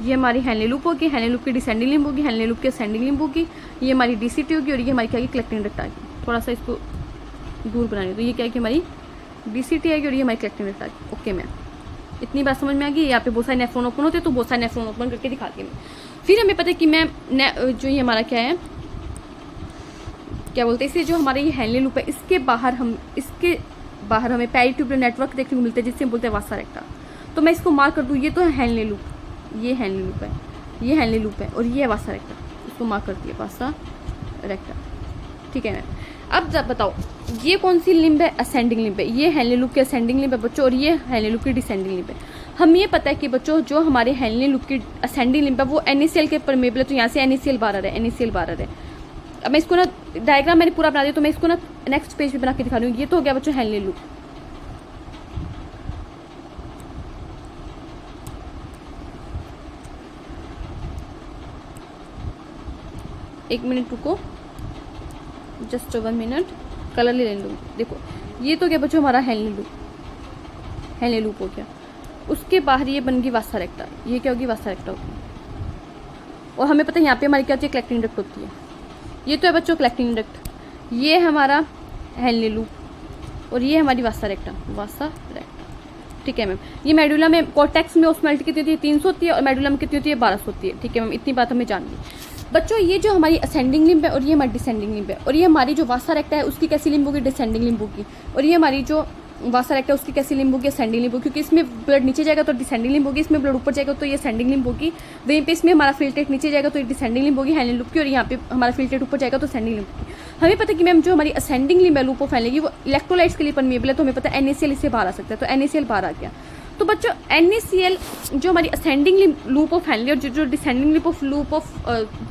ये हमारी हैंडले लूप होगी, हैंडले लूप की डिसेंडिंग लिंब होगी, हैंडले लूप की असेंडिंग लिंब होगी, ये हमारी DCT होगी, और ये हमारी क्या है कलेक्टिंग डक्ट आएगी। थोड़ा सा इसको दूर बनानी, तो ये क्या है कि हमारी DCT आएगी और ये हमारी कलेक्टिंग डक्ट आएगी। ओके मैम, इतनी बात समझ में आ गई। यहाँ पे बहुत सारे नेफ्रॉन ओपन होते हैं, तो बहुत सारे नेफ्रॉन ओपन करके दिखाती हूँ मैं। फिर हमें पता है कि मैम जो ये हमारा क्या है, क्या बोलते हैं इसे, जो हमारा ये हैंडले लूप है, इसके बाहर हमें पेरिट्यूबुलर नेटवर्क देखने को मिलता है, जिससे हम बोलते हैं वासा रेक्टा। तो मैं इसको मार्क कर दूँ, ये तो है हैंडले लूप, ये हैंडले लूप है, ये हैंडले लूप है, और ये है वासा रेक्टा। इसको मार्क कर दिया, वासा रेक्टा। ठीक है मैम। अब जब बताओ ये कौन सी लिंब है, असेंडिंग लिंब है। ये हैंडले लूप की असेंडिंग लिंब है बच्चों, और ये हैंडले लूप की डिसेंडिंग लिंब है। हम ये पता है कि बच्चों जो हमारे हैंडले लूप की असेंडिंग लिंब है वो NaCl के परमिएबल है, तो यहाँ से NaCl बाहर आ रहा है, NaCl बाहर आ रहा है। अब मैं इसको ना डायग्राम मैंने पूरा बना दिया, तो मैं इसको ना नेक्स्ट पेज पे बना के दिखा रही हूँ। ये तो हो गया बच्चों हैंडले लूप। एक मिनट रुको, जस्ट 1 मिनट, कलर ले लूँ। देखो ये तो क्या बच्चों हमारा हैंडले लूप हो गया। उसके बाहर ये बन गई वासा रेक्टा, ये क्या होगी, वासा रेक्टा होगी। और हमें पता है यहाँ पे हमारी क्या होती है, कलेक्टिंग डक्ट होती है। ये तो है बच्चों कलेक्टिंग डक्ट, ये हमारा हैंडले लूप, और ये हमारी वासा रेक्टा, वासा रेक्टा। ठीक है मैम। ये मेडुला में कॉर्टेक्स में ऑस्मोलिटी कितनी होती है, 300 होती है, और मेडुला में कितनी होती है, 1200 होती है। ठीक है मैम, इतनी बात हमें जान ली बच्चों। ये जो हमारी असेंडिंग लिंब है और ये हमारी डिसेंडिंग लिंब है, और ये हमारी जो वासा रेक्टा है उसकी कैसी लिंब होगी, डिसेंडिंग लिंब होगी, और ये हमारी जो वासा रेक्टा है उसकी कैसी लिंब होगी, असेंडिंग लिंब होगी। क्योंकि इसमें ब्लड नीचे जाएगा तो डिसेंडिंग लिंब होगी, इसमें ब्लड ऊपर जाएगा तो ये असेंडिंग लिंब होगी। वहीं पे इसमें हमारा फिल्ट्रेट नीचे जाएगा तो ये डिसेंडिंग लिंब होगी हैंडले लूप की, और यहाँ पे हमारा फिल्ट्रेट ऊपर जाएगा तो असेंडिंग लिंब होगी। हमें पता है कि मैम जो हमारी असेंडिंग लिंब है लूप ऑफ हैंडले की, वो इलेक्ट्रोलाइट्स के लिए परमिएबल है, तो हमें पता है NaCl इससे बाहर आ सकता है, तो NaCl बाहर आ गया। तो बच्चों NaCl जो हमारी असेंडिंग लूप ऑफ हैंडले और जो descending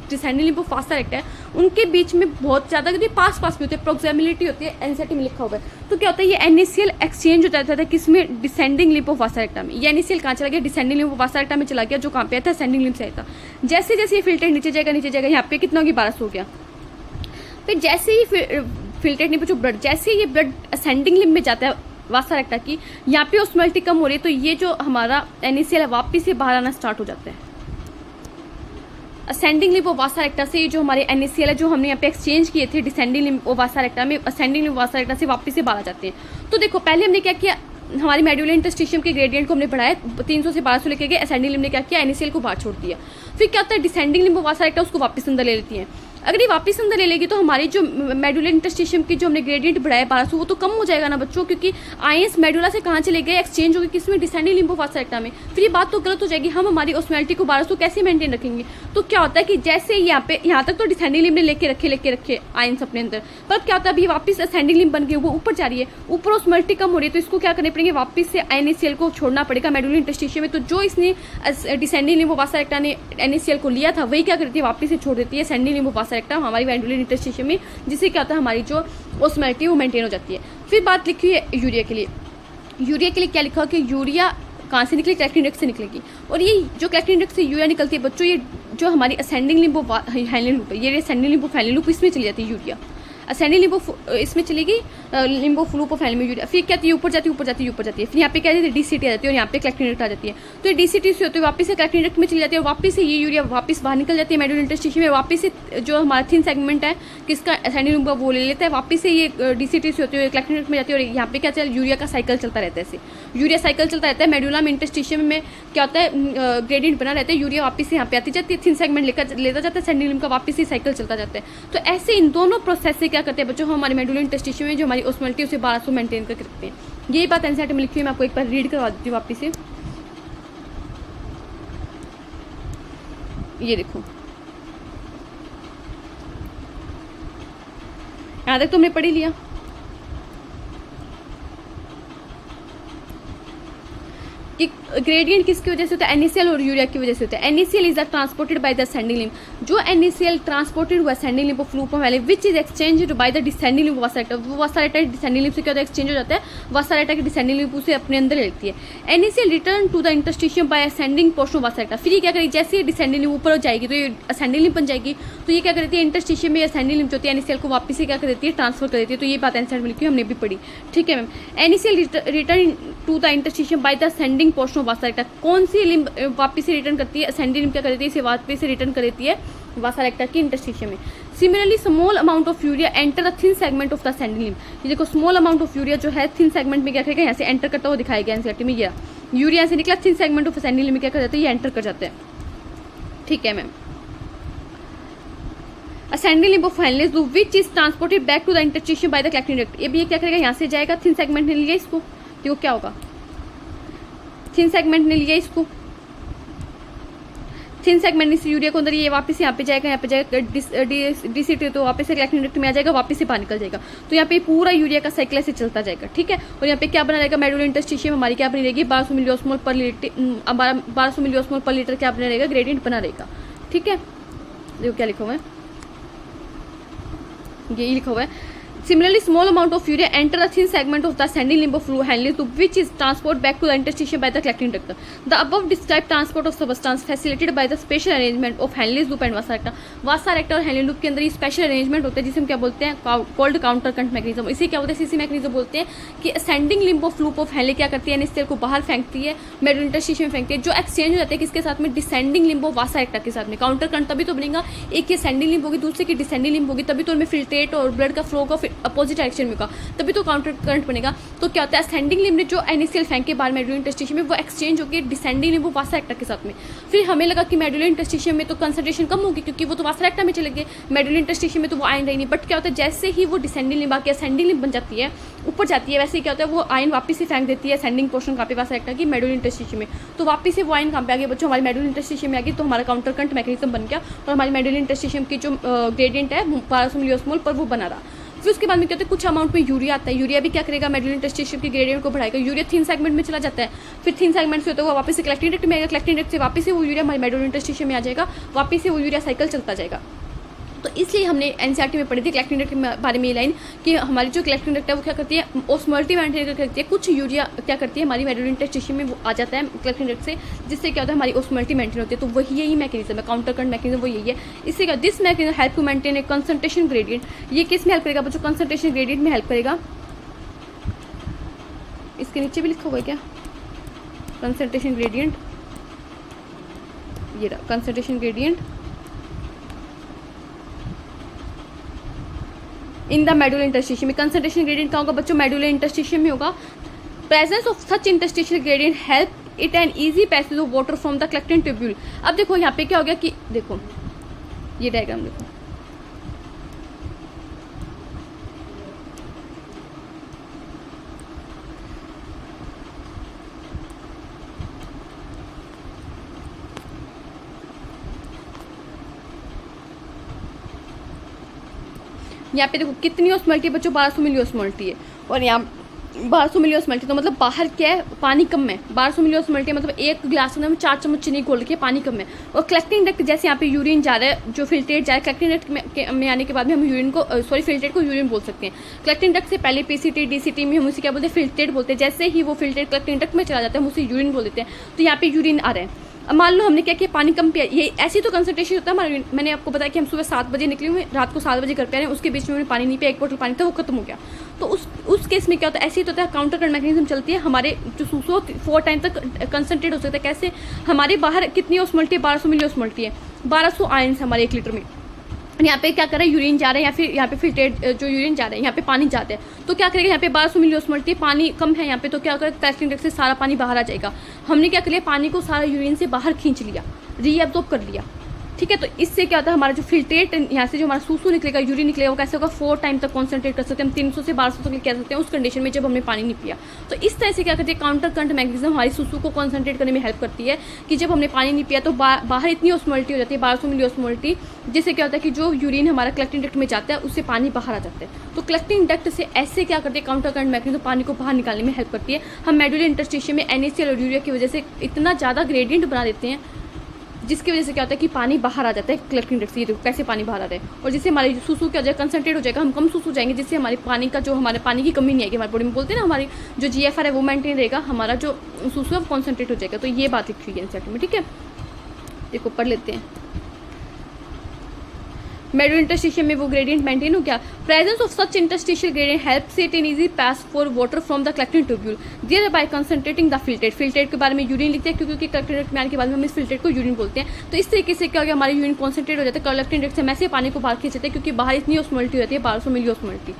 descending limb of vasa रेक्टा है, उनके बीच में बहुत ज़्यादा पास भी होते हैं, प्रोक्सिमिलिटी होती है, एनसीईआरटी में लिखा हुआ है। तो क्या होता है, ये NaCl एक्सचेंज हो जाता है किसमें, डिसेंडिंग लिंब ऑफ वासा रेक्टा में। ये NaCl कहाँ चला गया, डिसेंडिंग लिंब ऑफ वासा रेक्टा में चला गया, जो कहाँ पे आता है, असेंडिंग लिंब से आता। जैसे जैसे ये फिल्ट्रेट नीचे जाएगा, यहाँ पे कितना हो गया, 1200 हो गया। फिर जैसे ही फिल्ट्रेट नहीं बच्चों ब्लड, जैसे ही ये ब्लड असेंडिंग लिंब में जाता है वासा रेक्टा की, यहाँ पे ऑस्मोलिटी कम हो रही है, तो ये जो हमारा NaCl है वापिस से बाहर आना स्टार्ट हो जाता है। असेंडिंग लिंब ऑफ वासा रेक्टा से ये जो हमारे NaCl है जो हमने यहाँ पे एक्सचेंज किए थे डिसेंडिंग लिंब ऑफ वासा रेक्टा में, असेंडिंग लिंब वासा रेक्टा से वापिस से बाहर आ जाते हैं। तो देखो पहले हमने क्या किया, हमारी मेडुलर इंटरस्टिशियम के ग्रेडियंट को हमने बढ़ाया, 300 से 1200 लेके गए। असेंडिंग लिंब ने क्या किया, NaCl को बाहर छोड़ दिया। फिर क्या होता है, डिसेंडिंग लिंब ऑफ वासा रेक्टा उसको वापस अंदर ले लेती है। अगर ये वापस अंदर ले लेगी तो हमारी जो मेडुलर इंटरस्टिशियम की जो हमने ग्रेडियंट बढ़ाया 1200 वो तो कम हो जाएगा ना बच्चों, क्योंकि आयंस मेडुला से कहाँ चले गए, एक्सचेंज हो गए किसमें, डिसेंडिंग लिम्बो वासा रेक्टा में। फिर ये बात तो गलत हो जाएगी, हम हमारी ऑस्मोलैरिटी को 1200 कैसे मेंटेन रखेंगे। तो क्या होता है कि जैसे यहाँ तक तो डिसेंडिंग लिम्ब ने लेके रखे आयंस अपने अंदर, पर क्या होता है अभी वापस असेंडिंग लिम्ब बन गई, वो ऊपर जा रही है, ऊपर ऑस्मोलैरिटी कम हो रही है, तो इसको क्या करने पड़ेंगे, वापस से NaCl को छोड़ना पड़ेगा मेडुलर इंटरस्टिशियम में। तो जो इसने डिसेंडिंग लिम्बो वासा रेक्टा ने NaCl को लिया था वही क्या करती है, वापस से छोड़ देती है असेंडिंग लिम्बो वासा रेक्टा हमारी मेडुलर इंटरस्टिशियम में, जिससे क्या होता है हमारी जो ऑस्मोलैरिटी वो मेंटेन हो जाती है। फिर बात लिखी हुई है यूरिया के लिए। यूरिया के लिए क्या लिखा हो कि यूरिया कहाँ से निकलेगी, कलेक्टिंग डक्ट से निकलेगी। और ये जो कलेक्टिंग डक्ट से यूरिया निकलती है बच्चों, ये जो हमारी असेंडिंग लिम्बो फैलिन लूप है, ये असेंडिंग लिम्बो फैलिन लूप इसमें चली जाती है यूरिया, असेंडिंग लिम्बो इसमें चलेगी लिम्बो फ्लूप फैलिन में यूरिया। फिर क्या है, ऊपर जाती है, फिर यहाँ पे क्या जाती है, DCT आ जाती है, और यहाँ पे कलेक्टिंग डक्ट आ जाती है। तो ये DCT से होती है वापस से कलेक्टिंग डक्ट में चली जाती है, और वापस से ये यूरिया वापस बाहर निकल जाती है मेडुलर इंटरस्टिशियम में। वापस से जो हमारा थिन सेगमेंट है किसका, असेंडिंग लिम्बो वो ले लेता है, वापस से ये DCT से होती है कलेक्टिंग डक्ट में जाती है, और यहाँ पे क्या चल यूरिया का साइकिल चलता रहता है। ऐसे यूरिया साइकिल चलता रहता है। मेडुला में इंटरस्टिशियम में क्या होता है, ग्रेडियंट बना रहता है, यूरिया वापस से यहाँ पे आती जाती है, थिन सेगमेंट लेता जाता है, असेंडिंग लिम्ब का वापस से साइकिल चलता जाता है। तो ऐसे इन दोनों प्रोसेस से क्या करते हैं बच्चों, हमारे मेडुलर इंटरस्टिशियम में जो हमारी ऑस्मोलैरिटी उसे 1200 मेंटेन करके रखते हैं। यही बात एनसीईआरटी में लिखी हुई, मैं आपको एक बार रीड करवा देती हूँ वापस से। ये देखो, यहाँ तक तुमने पढ़ लिया। कि ग्रेडियंट किसकी वजह से होता है, NaCl और यूरिया की वजह से होता है। NaCl is transported by the ascending limb, जो NaCl ट्रांसपोर्टेड हुआ ascending limb of loop Henle which is exchanged by the descending limb vasa recta. वो वासा रेक्टा डिसेंडिंग लिम्ब से क्या होता है, एक्सचेंज हो जाता है, वासा रेक्टा की डिसेंडिंग लिम्ब उसे अपने अंदर ले लेती है। NaCl return to the interstitium by ascending portion vasa recta. फिर ये क्या करेगी, जैसे ये डिसेंडिंग लिम्ब ऊपर हो जाएगी तो ये असेंडिंग लिम्ब बन जाएगी, तो ये क्या करती है, इंटरस्टिशियम में असेंडिंग लिम्ब जो होती है NaCl को वापस से क्या कर देती है, ट्रांसफर कर देती है। तो ये बात एनसीईआरटी में लिखी हमने भी पढ़ी, ठीक है ma'am. NaCl return to the interstitium by the ascending portion of vasa recta. कौन सी लिम्ब वापस से रिटर्न करती है, असेंडिंग लिम्ब क्या कर देती है, इसे वापस से रिटर्न कर देती है वासा रेक्टा की इंटरस्टिशियम में। Similarly small amount of urea enter the thin segment of the ascending limb. ये देखो स्मॉल अमाउंट ऑफ यूरिया जो है थिन सेगमेंट में क्या करेगा, यहाँ से एंटर करता हुआ दिखाया गया एनसीईआरटी में। ये यूरिया से निकला, thin segment of ascending limb में क्या कर जाता है, ये एंटर कर जाते हैं, ठीक है मैम। असेंडिंग लिम्ब ऑफ फैलिन loop which is transported back to the interstitium by the collecting duct. ये भी ये क्या करेगा, यहाँ से जाएगा, थिन सेगमेंट ने लिया इसको, देखो क्या होगा, थिन सेगमेंट ने लिया इसको, थिन सेगमेंट से यूरिया को अंदर, ये वापस यहाँ पे जाएगा, यहाँ पे जाएगा DCT, तो वापस से कलेक्टिंग डक्ट में आ जाएगा, वापस से बाहर निकल जाएगा। तो यहाँ पे पूरा यूरिया का साइकिल से चलता जाएगा, ठीक है। और यहाँ पे क्या बना रहेगा, मेडुलर इंटरस्टिशियम हमारी क्या बनी रहेगी, 1200 मिलीऑस्मोल पर लीटर क्या बना रहेगा, ग्रेडियंट बना रहेगा, ठीक है। देखो क्या लिखा हुआ है, यही लिखा हुआ है। Similarly, small amount of urea enter the thin segment of the ascending limb of fluid handling tube, which is transported back to the interstitium by the collecting duct. The above described transport of substance facilitated by the special arrangement of Henle's loop and vasa recta. Vasa recta और Henle loop के अंदर ये स्पेशल अरेंजमेंट होता है जिसे हम क्या बोलते हैं, कॉल्ड काउंटर करंट मैकेनिज्म। इसे क्या बोलते हैं, सीसी मैकेनिज्म बोलते हैं। कि ascending limb of loop of Henle क्या करती है, NaCl को बाहर फेंकती है, मेडुलर इंटरस्टिशियम में फेंकती है, जो एक्सचेंज हो जाते हैं किसके साथ में, डिसेंडिंग लिम्ब ऑफ वासा रेक्टा के साथ में। काउंटर करंट तभी तो बनेगा, एक की असेंडिंग लिम्ब होगी, दूसरे की डिसेंडिंग लिम्ब होगी, तभी तो उनमें फिल्ट्रेट और ब्लड का फ्लो का अपोजिट डायरेक्शन होगा, तभी तो काउंटर करंट बनेगा। तो क्या होता है, असेंडिंग लिम्ब ने जो NaCl फेंके बाहर मेडुलर इंटरस्टिशियम में, वो एक्सचेंज होकर डिसेंडिंग लिम्ब वासा रेक्टा के साथ में। फिर हमें लगा कि मेडुलर इंटरस्टिशियम में तो कंसंट्रेशन कम होगी क्योंकि वो तो वासा रेक्टा में चले गए, मेडुलर इंटरस्टिशियम में तो वो आयन रही नहीं। बट क्या होता है, जैसे ही वो डिसेंडिंग लिम्ब आके असेंडिंग लिम्ब बन जाती है, ऊपर जाती है, वैसे ही क्या होता है, वो आयन वापस से फेंक देती है असेंडिंग पोर्शन कहाँ पे, वासा रेक्टा की मेडुलर इंटरस्टिशियम में। तो वापस से वो आयन कहाँ पे आ गए बच्चों, हमारी मेडुलर इंटरस्टिशियम में आ गई। तो हमारा काउंटर करंट मैकेनिज्म बन गया और हमारी मेडुलर इंटरस्टिशियम की जो ग्रेडियंट है 1200 मिलीऑस्मोल पर वो बना रहा। फिर उसके बाद में क्या होता है, कुछ अमाउंट में यूरिया आता है, यूरिया भी क्या करेगा, मेडुलर इंटरस्टिशियम की ग्रेडियंट को बढ़ाएगा। यूरिया थिन सेगमेंट में चला जाता है, फिर थिन सेगमेंट से होता है वो वापस से कलेक्टिंग डक्ट में आएगा, कलेक्टिंग डक्ट से वापस से वो यूरिया हमारे मेडुलर इंटरस्टिशियम में आ जाएगा, वापस से वो यूरिया साइकिल चलता जाएगा। तो इसलिए हमने एनसीईआरटी में पढ़ी थी कलेक्टिंग डक्ट के बारे में ये लाइन कि हमारी जो कलेक्टिंग डक्ट है वो क्या करती है, ऑस्मोलैरिटी मेंटेन करती है। कुछ यूरिया क्या करती है, हमारी मेडुलर इंटरस्टिशियम में वो आ जाता है कलेक्टिंग डक्ट से, जिससे क्या होता है, हमारी ऑस्मोलैरिटी मेंटेन होती है। तो वही यही मैकेनिज्म है, काउंटर करंट मैकेनिज्म वो यही है। इससे क्या, this mechanism help to maintain a concentration gradient. ये किस में हेल्प करेगा बच्चों, कंसंट्रेशन ग्रेडियंट में हेल्प करेगा। इसके नीचे भी लिखा हुआ है क्या, कंसंट्रेशन ग्रेडियंट, ये रहा concentration gradient in the medullary interstitium में। कंसंट्रेशन ग्रेडियंट कहाँ होगा बच्चों, मेडुलर इंटरस्टिशियम में होगा। Presence of such interstitial gradient help it an easy passage of water from the collecting tubule. अब देखो यहाँ पे क्या हो गया कि देखो ये डायग्राम देखो, यहाँ पे देखो कितनी ऑस्मोलिटी है बच्चों, 1200 मिली ऑस्मोलिटी है। और यहाँ 1200 मिली ऑस्मोलिटी, तो मतलब बाहर क्या है, पानी कम है। 1200 मिली ऑस्मोलिटी मतलब एक गिलास में 4 चम्मच चीनी घोल के पानी कम है। और कलेक्टिंग डक्ट, जैसे यहाँ पे यूरिन जा रहा है, जो फिल्ट्रेट जा रहा है, कलेक्टिंग डक्ट में आने के बाद में हम यूरिन को फिल्ट्रेट को यूरिन बोल सकते हैं। कलेक्टिंग डक्ट से पहले पीसीटी डीसीटी में हम उसे क्या बोलते हैं, फिल्ट्रेट बोलते हैं। जैसे ही वो फिल्ट्रेट कलेक्टिंग डक्ट में चला जाता है हम उसे यूरिन बोल देते हैं। तो यहाँ पे यूरिन आ रहा है। अब मान लो हमने क्या किया, पानी कम पिया, ये ऐसी तो कंसंट्रेशन होता है हमारा। मैंने आपको बताया कि हम सुबह 7 बजे निकले हुए, रात को 7 बजे घर पे आ रहे हैं, उसके बीच में हमने पानी नहीं पिया, 1 बोतल पानी था वो खत्म हो गया। तो उस केस में क्या होता है, ऐसे ही तो होता है, काउंटर करंट मैकेनिज्म चलती है। हमारे जो सूसो 4 टाइम तक कंसंट्रेट हो सकता है। कैसे, हमारे बाहर कितनी ऑस्मोलिटी है, 1200 मिली ऑस्मोलिटी है, 1200 आयंस हमारे 1 लीटर में। यहाँ पे क्या कर रहा है, यूरिन जा रहा है, या फिर यहाँ पे फिल्ट्रेट जो यूरिन जा रहा है, यहाँ पे पानी जाता है। तो क्या करेगा, यहाँ पे 1200 मिली ऑस्मोलिटी, पानी कम है यहाँ पे, तो क्या करेगा, कलेक्टिंग डक्ट से सारा पानी बाहर आ जाएगा। हमने क्या कर लिया, पानी को सारा यूरिन से बाहर खींच लिया, रीअब्जॉर्ब कर लिया। ठीक है, तो इससे क्या होता है, हमारा जो फिल्ट्रेट यहाँ से जो हमारा सूसू निकलेगा, यूरिन निकलेगा, वो कैसे होगा, 4 टाइम तक कॉन्सेंट्रेट कर सकते हैं हम, 300 से 1200 तक कह सकते हैं उस कंडीशन में जब हमने पानी नहीं पिया। तो इस तरह से क्या करती है, काउंटर करंट मैकेनिज्म हमारी सूसू को कॉन्सेंट्रेट करने में हेल्प करती है कि जब हमने पानी नहीं पिया तो बाहर इतनी ऑस्मोलिटी हो जाती है, 1200 मिली ऑस्मोलिटी, जिससे क्या होता है कि जो यूरिन हमारा कलेक्टिंग डक्ट में जाता है उससे पानी बाहर आ जाता है। तो कलेक्टिंग डक्ट से ऐसे क्या करती है, काउंटर करंट मैकेनिज्म पानी को बाहर निकालने में हेल्प करती है। हम मेडुलरी इंटरस्टिशियम में NaCl और यूरिया की वजह से इतना ज़्यादा ग्रेडियंट बना देते हैं, जिसकी वजह से क्या होता है कि पानी बाहर आ जाता है कलेक्टिंग डक्ट से। ये देखो कैसे पानी बाहर आ रहा है, और जिससे हमारे सूसू क्या हो जाएगा, कंसंट्रेट हो जाएगा, हम कम सूसू जाएंगे, जिससे हमारे पानी का जो हमारे पानी की कमी नहीं आएगी हमारे बॉडी में। बोलते हैं ना, हमारी जो GFR है वो मेंटेन रहेगा, हमारा जो सूसू है वो कॉन्सेंट्रेट हो जाएगा। तो ये बात लिखी हुई है एनसीईआरटी में। ठीक है, देखो पढ़ लेते हैं। मेडुलरी इंटरस्टिशियम में वो ग्रेडियंट मेंटेन हो गया। Presence of such interstitial gradient helps it in easy pass for water from the collecting tubule thereby concentrating the filtrate. Filtrate के बारे में यूरिन लिखते हैं क्योंकि कलेक्टिंग डक्ट में आने के बाद में हम इस फिल्ट्रेट को यूरिन बोलते हैं। तो इस तरीके से क्या हो गया, हमारे यूरिन कॉन्सेंट्रेट हो जाता है, कलेक्टिंग डक्ट से मैसे पानी को बाहर खींचते हैं, क्योंकि बाहर इतनी ऑस्मोलिटी होती है, 1200 milli osmolality.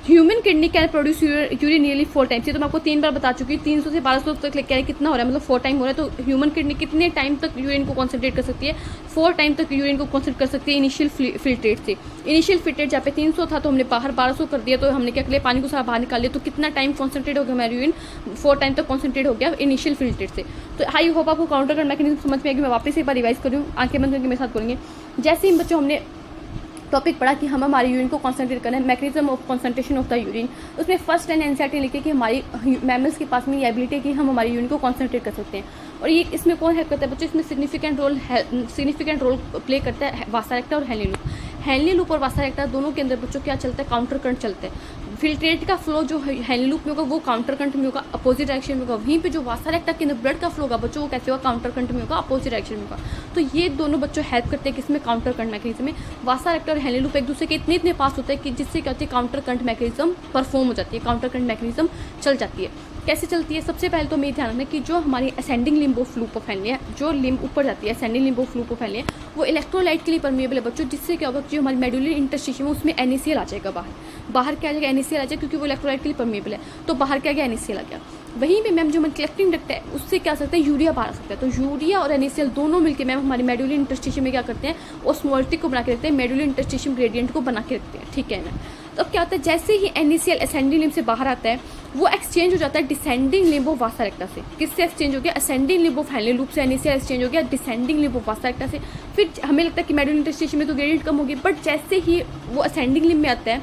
Human kidney can produce urine nearly 4 times. ये तो मैं आपको 3 बार बता चुकी हूँ, 300 से 1200 तक लेके आए, कितना हो रहा है, मतलब 4 टाइम हो रहा है। तो ह्यूमन किडनी कितने टाइम तक यूरिन को कॉन्सेंट्रेट कर सकती है, 4 टाइम तक यूरिन को कॉन्सेंट्रेट कर सकती है इनिशियल फिल्ट्रेट से। इनिशियल फिल्ट्रेट जहाँ पे 300 था तो हमने बाहर 1200 कर दिया, तो हमने क्या कर लिया, पानी को सारा बाहर निकाल लिया। तो कितना टाइम कॉन्सेंट्रेट हो गया हमारा यूरिन, 4 टाइम तक कॉन्सेंट्रेट हो गया इनिशियल फिल्ट्रेट से। तो आई होप आपको काउंटर करंट मैकेनिज्म समझ में आएगी। मैं वापस एक बार रिवाइज कर रही हूँ, आंखें बंद करके मेरे साथ बोलेंगे। जैसे ही बच्चों हमने टॉपिक पढ़ा कि हम हमारे यूरिन को कॉन्सेंट्रेट करना है, mechanism of concentration of the urine, उसमें फर्स्ट लाइन एनसीईआरटी लिखे कि हमारी मैमल्स के पास में ये एबिलिटी है कि हम हमारे यूरिन को कॉन्सेंट्रेट कर सकते हैं। और ये इसमें कौन हेल्प करता है बच्चों, इसमें सिग्निफिकेंट रोल प्ले करता है वासा रेक्टा और हेनली लूप। हेनली लूप और वासा रेक्टा दोनों के अंदर बच्चों क्या चलता है, काउंटर करंट चलता है। फिल्ट्रेट का फ्लो जो हेनली लूप में होगा वो काउंटर करंट में होगा, अपोजिट डायरेक्शन में होगा। वहीं पे जो वासा रेक्टा के अंदर ब्लड का फ्लो होगा बच्चों, वो कैसे होगा, काउंटर करंट में होगा, अपोजिट डायरेक्शन में होगा। तो ये दोनों बच्चों हेल्प करते हैं किसमें, काउंटर करंट मैकेनिज्म में। वासा रेक्टा और हेनली लूप एक दूसरे के इतने पास होते हैं कि जिससे क्या होती है, काउंटर करंट मैकेनिज्म परफॉर्म हो जाती है, काउंटर करंट मैकेनिज्म चल जाती है। कैसे चलती है, सबसे पहले तो मेरे ध्यान रखना कि जो हमारी ascending limb of loop of Henley है, जो लिम्ब ऊपर जाती है ascending limb of loop of Henley है, वो इलेक्ट्रोलाइट के लिए परमिएबल है बच्चों, जिससे क्या होगा, जो हमारी मेडुलरी इंटरस्टिशियम है उसमें NaCl आ जाएगा बाहर क्या आ जाएगा, NaCl आ जाएगा, क्योंकि वो इलेक्ट्रोलाइट के लिए परमिएबल है। तो बाहर क्या गया, NaCl आ गया। वहीं पे मैम जो हमारी कलेक्टिंग डक्ट है उससे क्या सकते हैं, यूरिया बाहर आ सकता है। तो यूरिया और NaCl दोनों मिलकर मैम हमारी मेडुलरी इंटरस्टिशियम में क्या करते हैं, ऑस्मोलिटी को बना के रखते हैं, मेडुलरी इंटरस्टिशियम ग्रेडियंट को बना के रखते हैं। ठीक है ना, तो अब क्या होता है, जैसे ही NaCl असेंडिंग लिम्ब से बाहर आता है वो एक्सचेंज हो जाता है डिसेंडिंग लिम्ब ऑफ वासा रेक्टा से। किससे एक्सचेंज हो गया, ascending limb of Henle loop से NaCl एक्सचेंज हो गया डिसेंडिंग लिम्ब ऑफ वासा रेक्टा से। फिर हमें लगता है कि मेडुलरी इंटरस्टिशियम में तो ग्रेडियंट कम होगी, बट जैसे ही वो असेंडिंग लिम्ब में आता है,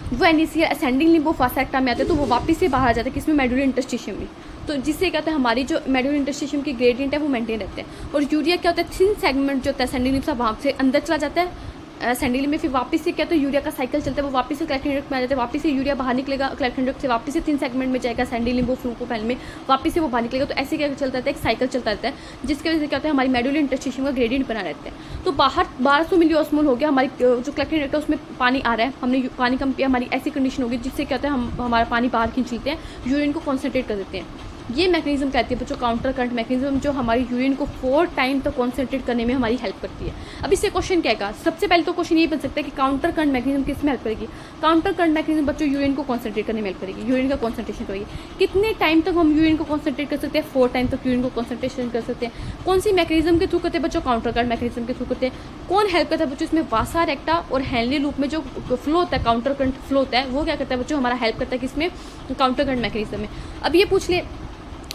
वो NaCl ascending limb of vasa रेक्टा में आता है, तो वो वापस से बाहर आ जाता है किसमें, मेडुलरी इंटरस्टिशियम में। तो जिससे क्या होता है, हमारी जो मेडुलरी इंटरस्टिशियम की ग्रेडियंट है वो मेंटेन रहते हैं। और यूरिया क्या होता है, थिन सेगमेंट जो होता है असेंडिंग लिम्ब से वहाँ से अंदर चला जाता है असेंडिंग में, फिर वापस से क्या तो यूरिया का साइकिल चलता है, वो वापस से कलेक्टिंग डक्ट में आ जाता है, वापस से यूरिया बाहर निकलेगा कलेक्टिंग डक्ट से, वापस से 3 सेगमेंट में जाएगा ascending limb of loop of Henley में, वापस से वो बाहर निकलेगा। तो ऐसे क्या चलता रहता है, एक साइकिल चलता रहता है, जिसकी वजह से क्या होता है, हमारी मेडुलरी इंटरस्टिशियम का ग्रेडियंट बना रहता है। तो बाहर 1200 मिली ऑस्मोल हो गया, हमारी जो कलेक्टिंग डक्ट है उसमें पानी आ रहा है, हमने पानी कम पिया, हमारी ऐसी कंडीशन होगी जिससे क्या होता है, हम हमारा पानी बाहर खींच लेते हैं, यूरिन को कॉन्सेंट्रेट कर देते हैं। ये मैकेनिज्म कहती है बच्चों काउंटर करंट मैकेनिज्म, जो हमारी यूरिन को 4 टाइम तक कॉन्सेंट्रेट करने में हमारी हेल्प करती है। अब इससे क्वेश्चन क्या है, सबसे पहले तो क्वेश्चन ये बन सकता है कि काउंटर करंट मैकेनिज्म किस में हेल्प करेगी। काउंटर करंट मैकेनिज्म बच्चों यूरिन को कॉन्सेंट्रेट करने में हेल्प करेगी, यूरिन का कॉन्सेंट्रेशन करेगी। कितने टाइम तक हम यूरिन को कॉन्सेंट्रेट कर सकते हैं, 4 टाइम तक यूरिन को कॉन्सेंट्रेशन कर सकते हैं। कौन सी मैकेनिज्म के थ्रू करते हैं बच्चों, काउंटर करंट मैकेनिज्म के थ्रू करते हैं। कौन हेल्प करता है बच्चों, इसमें वासा रेक्टा और हेनली लूप में जो फ्लो होता है, काउंटर करंट फ्लो होता है, वो क्या करता है बच्चों, हमारा हेल्प करता है किसमें, काउंटर करंट मैकेनिज्म में। अब ये पूछ ले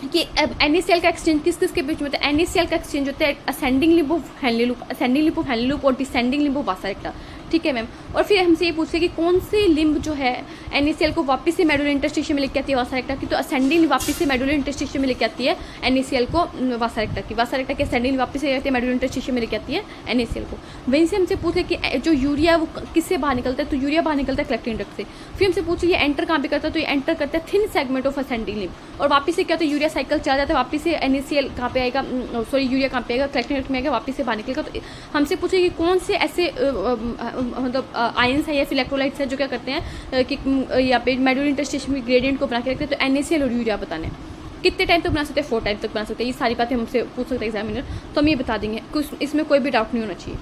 कि अब NaCl का एक्सचेंज किस किस के बीच में होता है। NaCl का एक्सचेंज होता है ascending limb of Henle loop, ascending limb of Henle loop और descending limb of vasa recta. ठीक है मैम। और फिर हमसे ये पूछे कि कौन सी लिम्ब जो है NaCl को वापस से मेडुलर इंटरस्टिशियम में लेके आती है वासा रेक्टा की, तो असेंडिंग वापस से मेडुलर इंटरस्टिशियम में लेके आती है NaCl को वासा रेक्टा की असेंडिंग वापस से मेडुलर इंटरस्टिशियम में लेके आती है NaCl को। वहीं से हमसे पूछे कि जो यूरिया वो किससे बाहर निकलता है, तो यूरिया बाहर निकलता है कलेक्टिंग डक्ट से। फिर हमसे पूछे ये एंटर कहाँ पे करता है, तो ये एंटर करता है thin segment of ascending limb. और वापस से क्या होता है, यूरिया साइकिल चला जाता है, वापस से NaCl कहाँ पे आएगा, सॉरी यूरिया कहाँ पे आएगा, कलेक्टिंग डक्ट में आएगा, वापस से बाहर निकलेगा। तो हमसे पूछे कि कौन से ऐसे मतलब आयंस है या फिर इलेक्ट्रोलाइट्स है जो क्या करते हैं कि यहाँ पे मेडुलर इंटरस्टिशियम में ग्रेडियंट को बना के रखते हैं। तो NaCl और यूरिया बताने कितने टाइम तक बना सकते हैं, 4 टाइम तक बना सकते हैं। ये सारी बातें हमसे पूछ सकते हैं एग्जामिनर, तो हम ये बता देंगे, कुछ इसमें कोई भी डाउट नहीं होना चाहिए।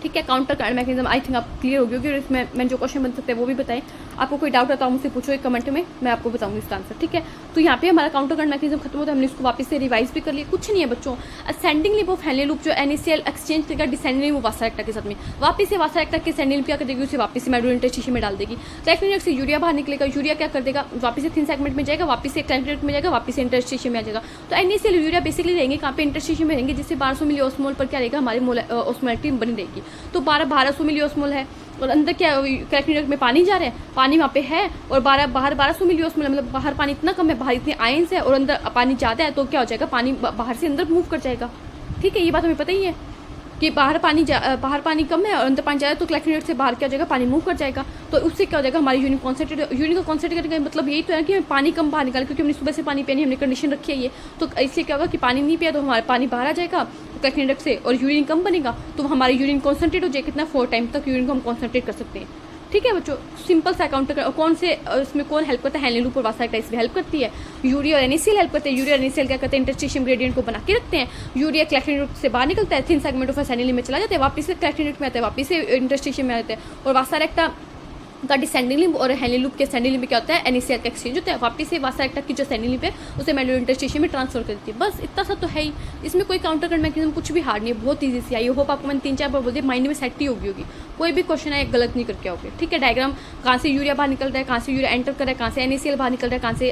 ठीक है, counter current mechanism I think आप क्लियर हो गई होगी, और इसमें मैं जो क्वेश्चन बन सकते हैं वो भी बताएं। आपको कोई डाउट आता है मुझसे पूछो एक कमेंट में, मैं आपको बताऊंगी इसका आंसर। ठीक है, तो यहाँ पे हमारा काउंटर करंट मैकेनिज्म खत्म होता है, हमने इसको वापस से रिवाइज भी कर लिया। कुछ नहीं है बच्चों, ascending limb of Henle loop जो NaCl एक्सचेंज करेगा डिसेंडिंग लिम्ब वासा रेक्टा के साथ में, वापस से वासा रेक्टा के सेंडिंग लिम्ब क्या कर देगी, उसे वापस से मेडुलर इंटरस्टिशियम में डाल देगी। कलेक्टिंग डक्ट से यूरिया बाहर निकलेगा, यूरिया क्या कर देगा, वापस से थिन सेगमेंट में जाएगा, वापस से कलेक्टिंग डक्ट में जाएगा, वापस से इंटरस्टिशियम में आ जाएगा। तो NaCl और यूरिया बेसिकली रहेंगे कहाँ पे, इंटरस्टिशियम में रहेंगे, जिससे 1200 मिली ऑस्मोल पर क्या रहेगा, हमारी ऑस्मोलैरिटी बनी रहेगी। तो 1200 मिली ऑस्मोल है, और अंदर क्या कलेक्टिंग डक्ट में पानी जा रहा है, पानी वहाँ पे है, और बाहर 1200 मिली ऑस्मोल, मतलब बाहर पानी इतना कम है, बाहर इतने आयंस है और अंदर पानी ज़्यादा है, तो क्या हो जाएगा, पानी बाहर से अंदर मूव कर जाएगा। ठीक है, ये बात हमें पता ही है कि बाहर पानी कम है और अंदर पानी ज़्यादा है, तो कलेक्टिंग डक्ट से बाहर क्या हो जाएगा, पानी मूव कर जाएगा। तो उससे क्या हो जाएगा, हमारी यूनिट को कॉन्सेंट्रेट करने का मतलब यही तो है कि हमें पानी कम बाहर निकाले, क्योंकि हमने सुबह से पानी पिया नहीं, हमने कंडीशन रखी है ये। तो इससे क्या होगा कि पानी नहीं पिया तो हमारा पानी बाहर आ जाएगा कलेक्टिंग डक्ट से, और यूरिन कम बनेगा, तो हमारी यूरिन कॉन्सेंट्रेट हो जाएगा। कितना 4 टाइम तक यूरिन को हम कॉन्सेंट्रेट कर सकते हैं। ठीक है बच्चों, सिंपल सा अकाउंट कर। कौन से इसमें कौन हेल्प करता है, हेनले लूप और वासा रेक्टा इसमें हेल्प करती है। यूरिया और NaCl हेल्प करते हैं। यूरिया और NaCl क्या करते हैं, इंटरस्टिशियम ग्रेडियंट को बना के रखते हैं। यूरिया कलेक्टिंग डक्ट से बाहर निकलता है, thin segment of ascending limb में चला जाता है, वापस से कलेक्टिंग डक्ट में आता है, वापस से इंटरस्टिशियम में आता है। और वासा रेक्टा का डिसेंडिंग लिम्ब और हेनले लूप के असेंडिंग लिम्ब में क्या होता है, NaCl का एक्सचेंज होता है, वापस से वासा रेक्टा की जो असेंडिंग लिम्ब है उसे मेडुलर इंटरस्टिशियम में ट्रांसफर कर देती है। बस इतना सा तो है ही, इसमें कोई काउंटर करंट मैकेनिज्म कुछ भी हार्ड नहीं है, बहुत ईजी सी आई होप आपको मैंने 3-4 बार बोल दिया, माइंड में सेट ही होगी। कोई भी क्वेश्चन है गलत नहीं करके आओगे। ठीक है, डायग्राम कहाँ से यूरिया बाहर निकल रहा है, कहाँ से यूरिया एंटर कर रहा है, कहाँ से NaCl बाहर निकल रहा है, कहाँ से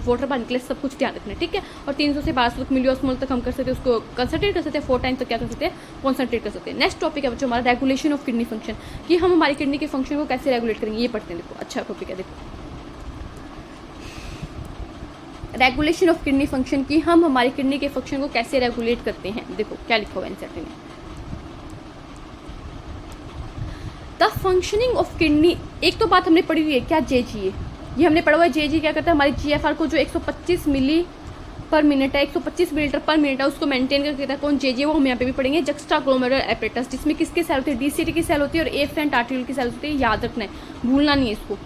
वाटर बाहर निकले, सब कुछ ध्यान रखना है। ठीक है, और 300 से 1200 मिली ऑस्मोल तक हम कर सकते हैं, उसको कंसंट्रेट कर सकते हैं, 4 टाइम तक क्या कर सकते हैं, कॉन्संट्रेट कर सकते हैं। नेक्स्ट टॉपिक है बच्चों हमारा रेगुलेशन ऑफ किडनी फंक्शन, कि हम हमारी किडनी के फंक्शन को कैसे रेगुलेट करेंगे, ये पढ़ते हैं। देखो अच्छा टॉपिक है, देखो रेगुलेशन ऑफ किडनी फंक्शन, की हम हमारी किडनी के फंक्शन को कैसे रेगुलेट करते हैं। देखो क्या लिखा हुआ है एनसीईआरटी में, द फंक्शनिंग ऑफ किडनी। एक तो बात हमने पढ़ी हुई है क्या, JGA, ये हमने पढ़ा हुआ है। JGA क्या करता है, हमारी GFR को जो 125 मिली पर मिनट है, 125 मिलीलीटर पर मिनट है, उसको मेंटेन करके रखता है। कौन, JGA, वो हम यहाँ पे भी पढ़ेंगे। जक्स्टा ग्लोमेरुलर एपरेटस, जिसमें किसके सेल होती है, DCT की सेल होती है और एफरेंट आर्टेरियल की सेल होती है। याद रखना है, भूलना नहीं है इसको।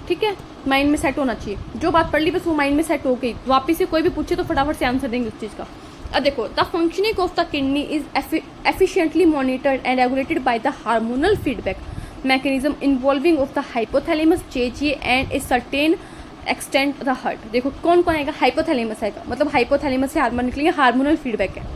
ठीक है, माइंड में सेट होना चाहिए। जो बात पढ़ ली बस वो माइंड में सेट हो गई, वापिस से कोई भी पूछे तो फटाफट से आंसर देंगे उस चीज़ का। अब देखो, the functioning of the kidney is efficiently monitored and regulated by the hormonal feedback mechanism involving of the hypothalamus, JGA and a certain extent the heart. देखो कौन कौन आएगा, हाइपोथैलेमस आएगा, मतलब हाइपोथैलेमस से हार्मोन निकलेंगे, हार्मोनल फीडबैक है।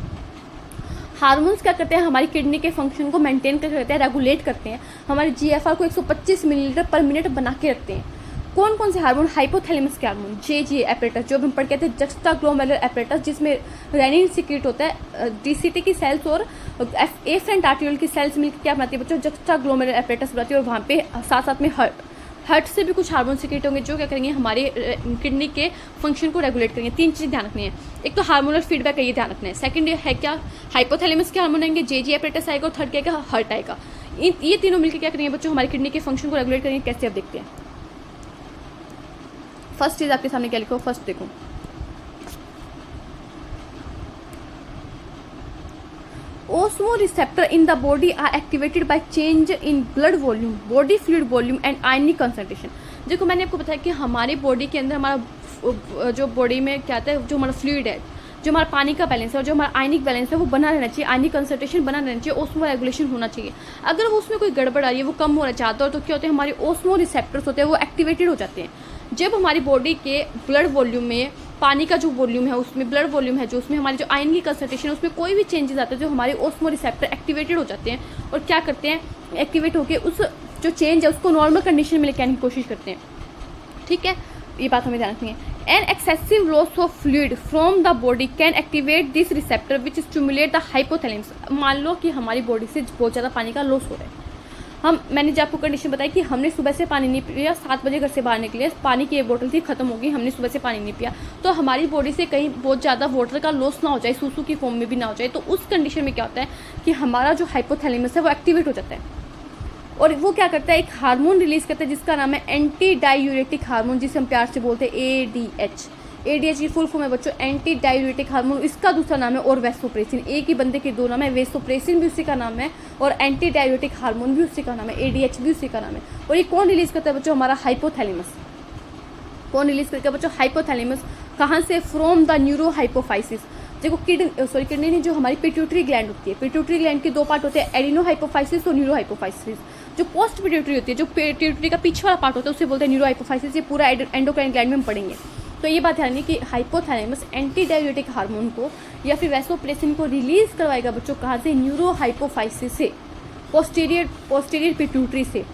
हार्मोन्स क्या करते हैं, हमारी किडनी के फंक्शन को मेंटेन करके रखते हैं, रेगुलेट करते हैं, हमारे GFR को 125 मिलीलीटर पर मिनट बना के रखते हैं। कौन कौन से हार्मोन, हाइपोथैलेमस के हार्मोन, JGA एपरेटस, जो हम पढ़ के थे जक्स्टा ग्लोमेरुलर एपरेटस, जिसमें रेनिन सीक्रेट होता है, DCT की सेल्स और एफरेंट आर्टेरियल की सेल्स मिलकर क्या बनाती है बच्चों, जक्स्टा ग्लोमेरुलर एपरेटस बनाती है। और वहाँ पे साथ साथ में हार्ट से भी कुछ हार्मोन सीक्रेट होंगे जो क्या करेंगे, हमारे किडनी के फंक्शन को रेगुलेट करेंगे। 3 चीज़ ध्यान रखनी है, एक तो हार्मोनल फीडबैक है, ये ध्यान रखना है। सेकंड है क्या, हाइपोथैलेमस के हार्मोन आएंगे, JGA एपरेटस आएगा, और थर्ड क्या आएगा, हार्ट आएगा। ये तीनों मिलकर क्या करेंगे बच्चों, हमारी किडनी के फंक्शन को रेगुलेट करेंगे। कैसे आप देखते हैं, फर्स्ट चीज आपके सामने क्या लिखो, फर्स्ट देखो, osmoreceptor in the body are activated by change in blood volume, body fluid volume and ionic concentration। देखो मैंने आपको बताया कि हमारे बॉडी के अंदर हमारा जो बॉडी में क्या आता है, जो हमारा फ्लूइड है, जो हमारा पानी का बैलेंस है और जो हमारा आयनिक बैलेंस है वो बना रहना चाहिए, आयनिक कंसंट्रेशन बना रहना चाहिए, ओस्मो रेगुलेशन होना चाहिए। अगर वो उसमें कोई गड़बड़ आ रही है, वो कम हो रहा चाहता है, तो क्या होते हैं, हमारे ओस्मो रिसेप्टर्स होते हैं वो एक्टिवेटेड हो जाते हैं। जब हमारी बॉडी के ब्लड वॉल्यूम में, पानी का जो वॉल्यूम है उसमें, ब्लड वॉल्यूम है जो, उसमें हमारी जो आयन की कंसंट्रेशन है उसमें कोई भी चेंजेस आते हैं, जो हमारे ओस्मो रिसेप्टर एक्टिवेटेड हो जाते हैं और क्या करते हैं, एक्टिवेट होकर उस जो चेंज है उसको नॉर्मल कंडीशन में लेके आने की कोशिश करते हैं। ठीक है, ये बात हमें ध्यान रखनी है। An excessive loss of fluid from the body can activate this receptor which stimulate the hypothalamus. मान लो कि हमारी बॉडी से बहुत ज़्यादा पानी का लॉस हो रहा है, मैंने जब आपको कंडीशन बताई कि हमने सुबह से पानी नहीं पिया, 7 बजे घर से बाहर निकले, पानी की एक बोतल थी खत्म हो गई, हमने सुबह से पानी नहीं पिया, तो हमारी बॉडी से कहीं बहुत ज़्यादा वाटर का लॉस ना हो जाए, सूसू की फॉर्म में भी ना हो जाए, तो उस कंडीशन में क्या होता है कि हमारा जो हाइपोथैलेमस है वो एक्टिवेट हो जाता है और वो क्या करता है, एक हार्मोन रिलीज करता है जिसका नाम है एंटी डायूरेटिक हार्मोन, जिसे हम प्यार से बोलते हैं ADH। ADH की फुल फॉर्म है बच्चों एंटी डायूरेटिक हार्मोन, इसका दूसरा नाम है और वेसोप्रेसिन। एक ही बंदे के दो नाम है, वेसोप्रेसिन भी उसी का नाम है और एंटी डायूरेटिक हार्मोन भी उसी का नाम है, ADH भी उसी का नाम है। और ये कौन रिलीज करता है बच्चों, हमारा हाइपोथैलेमस। कौन रिलीज करता है बच्चों, हाइपोथैलेमस। कहाँ से, फ्रॉम द न्यूरो हाइपोफाइसिस। देखो किडनी नहीं, जो हमारी पिट्यूटरी ग्लैंड होती है, पिट्यूटरी ग्लैंड के दो पार्ट होते हैं, एडिनो हाइपोफाइसिस और न्यूरो हाइपोफाइसिस। जो पोस्ट पिट्यूटरी होती है, जो पिट्यूटरी का पीछे वाला पार्ट होता है, उसे बोलते हैं न्यूरो हाइपोफाइसिस। ये पूरा एंडोक्राइन ग्लैंड में हम पढ़ेंगे। तो ये बात ध्यान रखिए कि हाइपोथैलेमस एंटी डायूरेटिक हार्मोन को या फिर वेसोप्रेसिन को रिलीज करवाएगा बच्चों, कहाँ से, न्यूरो हाइपोफाइसिस से, पोस्टीरियर पिट्यूटरी से।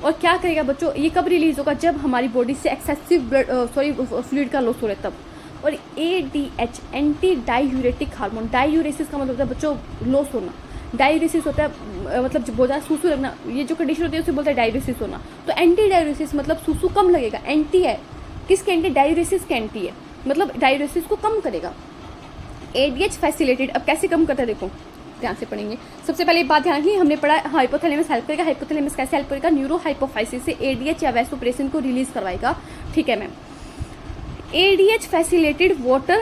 और क्या करेगा बच्चों, ये कब रिलीज होगा, जब हमारी बॉडी से एक्सेसिव फ्लूइड का लॉस हो रहा है तब। और ADH anti diuretic hormone, diuresis का मतलब होता है बच्चों लॉस होना, डायूरेसिस होता है मतलब बहुत ज़्यादा सूसू लगना, ये जो कंडीशन होती है उसे बोलते हैं डायूरेसिस होना। तो एंटी डायूरेसिस मतलब सूसू कम लगेगा, एंटी है, किसके एंटी, डायूरेसिस के एंटी है, मतलब डायूरेसिस को कम करेगा। ADH फैसिलिटेड, अब कैसे कम करता है देखो, ध्यान से पढ़ेंगे। सबसे पहले एक बात ध्यान रखिए, हमने पढ़ा हाइपोथैलेमस हेल्प करेगा, हाइपोथैलेमस कैसे हेल्प करेगा, न्यूरो हाइपोफाइसिस से ADH या वेसोप्रेसिन को रिलीज करवाएगा। ठीक है ma'am. ADH facilitates water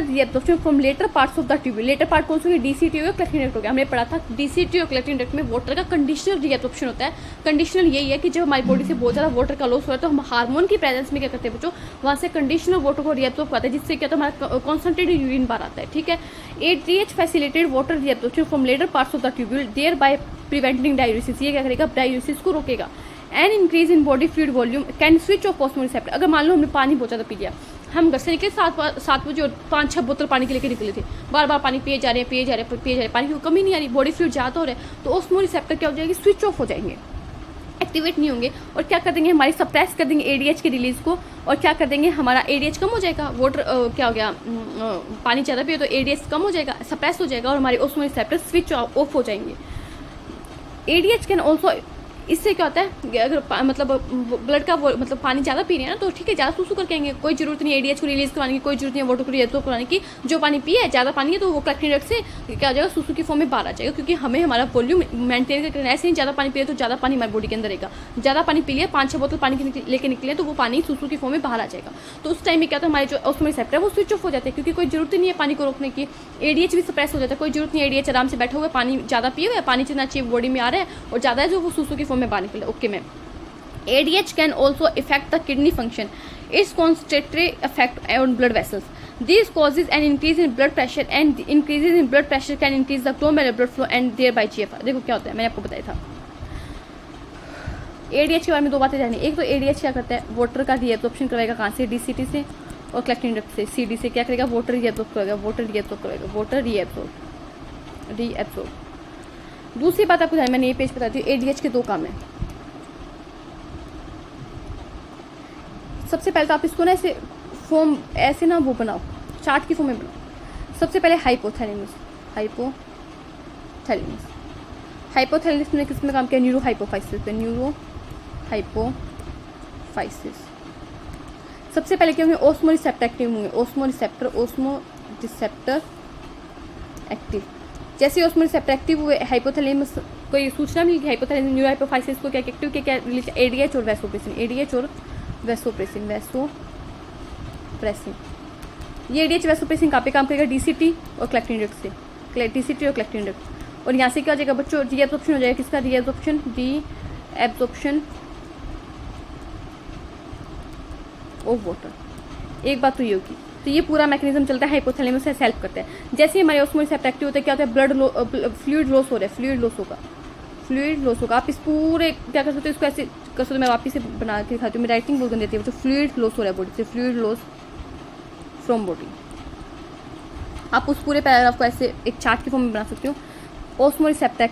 reabsorption from later parts of the tubule। Later part कौन सा, DCT या कलेक्टिंग डक्ट हो गया, हमने पढ़ा था DCT और कलेक्टिंग डक्ट में वाटर का कंडीशनल रिएब्सॉर्प्शन होता है। कंडीशनल यही है कि जब हमारी बॉडी से बहुत ज़्यादा वाटर का लॉस हो रहा है तो हम हार्मोन की प्रेजेंस में क्या करते हैं बच्चों, वहाँ से कंडीशनल वाटर को रिएब्सॉर्ब करते हैं, जिससे क्या होता है, हमारा कॉन्सेंट्रेटेड यूरिन बाहर आता है। ठीक है। ADH facilitate water reabsorption from later parts of the tubule thereby preventing diuresis. ये क्या करेगा, डायूरेसिस को रोकेगा। And increase in body fluid volume can switch off osmoreceptor. अगर मान लो हमने पानी बहुत ज़्यादा पी लिया, हम घर से निकले 7 बजे और 5-6 बोतल पानी के लेके निकले थे, बार बार पानी पिए जा रहे हैं, पानी की कमी नहीं आ रही, बॉडी फ्लूइड ज़्यादा हो रहा है, तो ऑस्मोरिसेप्टर क्या हो जाएगी, स्विच ऑफ हो जाएंगे, एक्टिवेट नहीं होंगे। और क्या कर देंगे, हमारी सप्रेस कर देंगे ADH की रिलीज को, और क्या कर देंगे, हमारा ADH कम हो जाएगा, वाटर क्या हो गया, पानी ज़्यादा पिए तो ADH कम हो जाएगा, सप्रेस हो जाएगा और हमारे ऑस्मोरिसेप्टर स्विच ऑफ हो जाएंगे। ADH कैन ऑल्सो, इससे क्या होता है, अगर मतलब ब्लड का मतलब पानी ज़्यादा पी रहे हैं ना, तो ठीक है, ज़्यादा सूसू करके आएंगे, कोई जरूरत नहीं ADH को रिलीज करवाने की, कोई जरूरत नहीं है वाटर को रिएब्सॉर्ब कराने की। जो पानी पिए है, ज़्यादा पानी है, तो वो कलेक्टिंग डक्ट से क्या हो जाएगा, सूसू की फॉर्म में बाहर आ जाएगा, क्योंकि हमें हमारा वॉल्यूम मेंटेन करके रखना है। ऐसे ही ज़्यादा पानी पिए तो ज़्यादा पानी हमारी बॉडी के अंदर रहेगा, ज़्यादा पानी पी लिया, 5-6 बोतल पानी लेके निकले तो वो पानी सूसू की फॉर्म में बाहर आ जाएगा। तो उस टाइम में क्या होता है, हमारे जो ऑस्मोरिसेप्टर है वो स्विच ऑफ हो जाते हैं, क्योंकि कोई जरूरत नहीं है पानी को रोकने की। ADH भी सप्रेस हो जाता है, कोई जरूरत नहीं है, ADH आराम से बैठा हुआ है, पानी ज़्यादा पिए हुआ है, पानी जितना चाहिए बॉडी में आ रहा है और ज़्यादा है जो वो सूसू की फॉर्म में बाहर निकल रहा है। Okay ma'am. ADH can also affect the kidney function. Its concentratory effect on blood vessels. This causes an increase in blood pressure, and increases in blood pressure can increase the glomerular blood flow and thereby GFR। देखो क्या होता है, मैंने आपको बताया था। ADH के बारे में दो बातें जानी। एक तो ADH क्या करता है, वाटर का रिएब्सॉर्प्शन करवाएगा, कहाँ से, DCT से और कलेक्टिंग डक्ट से। CD से क्या करेगा, वाटर रिएब्सॉर्ब करेगा, रिएब्सॉर्ब। दूसरी बात आपको ध्यान, मैंने ये पेज बताती हूँ, ADH के दो काम है। सबसे पहले तो आप इसको ना ऐसे फॉर्म, ऐसे ना वो बनाओ, चार्ट की फॉर्म में बनाओ। सबसे पहले हाइपोथैलेमस ने किस में काम किया, न्यूरो हाइपोफाइसिस पे, न्यूरो हाइपोफाइसिस। सबसे पहले क्या होंगे, ऑस्मोरिसेप्टर एक्टिव होंगे, ऑस्मोरिसेप्टर एक्टिव। जैसे ऑस्मोरिसेप्टर एक्टिव हुए, हाइपोथैलेमस को ये सूचना मिली कि हाइपोथैलेमस न्यूरो हाइपोफाइसिस को क्या एक्टिव किया, क्या रिलीज, ADH और वेसोप्रेसिन। ये ADH वेसोप्रेसिन कहाँ पे काम करेगा, DCT और कलेक्टिंग डक्ट से, DCT और कलेक्टिंग डक्ट। और यहाँ से क्या हो जाएगा बच्चों, रीएब्सॉर्प्शन हो जाएगा, किसका, रीएब्सॉर्प्शन ऑफ वाटर। एक बात तो ये होगी, तो ये पूरा मैकेनिज्म चलता है, हाइपोथैलेमस से हेल्प करता है। जैसे हमारे ऑस्मोरिसेप्टर एक्टिव होता है, क्या होता है, फ्लूइड लॉस हो रहा है, फ्लूइड लॉस होगा। आप इस पूरे क्या कर सकते हो, इसको ऐसे कर सकते हो, मैं वापस से बना के दिखाती हूँ, मैं राइटिंग बोल कर देती हूँ, तो फ्लूइड लॉस हो रहा है बॉडी से, फ्लूइड लॉस फ्रॉम बॉडी। आप उस पूरे पैराग्राफ को ऐसे एक चार्ट की फॉर्म में बना सकते हो। ऑस्मोरिसेप्टर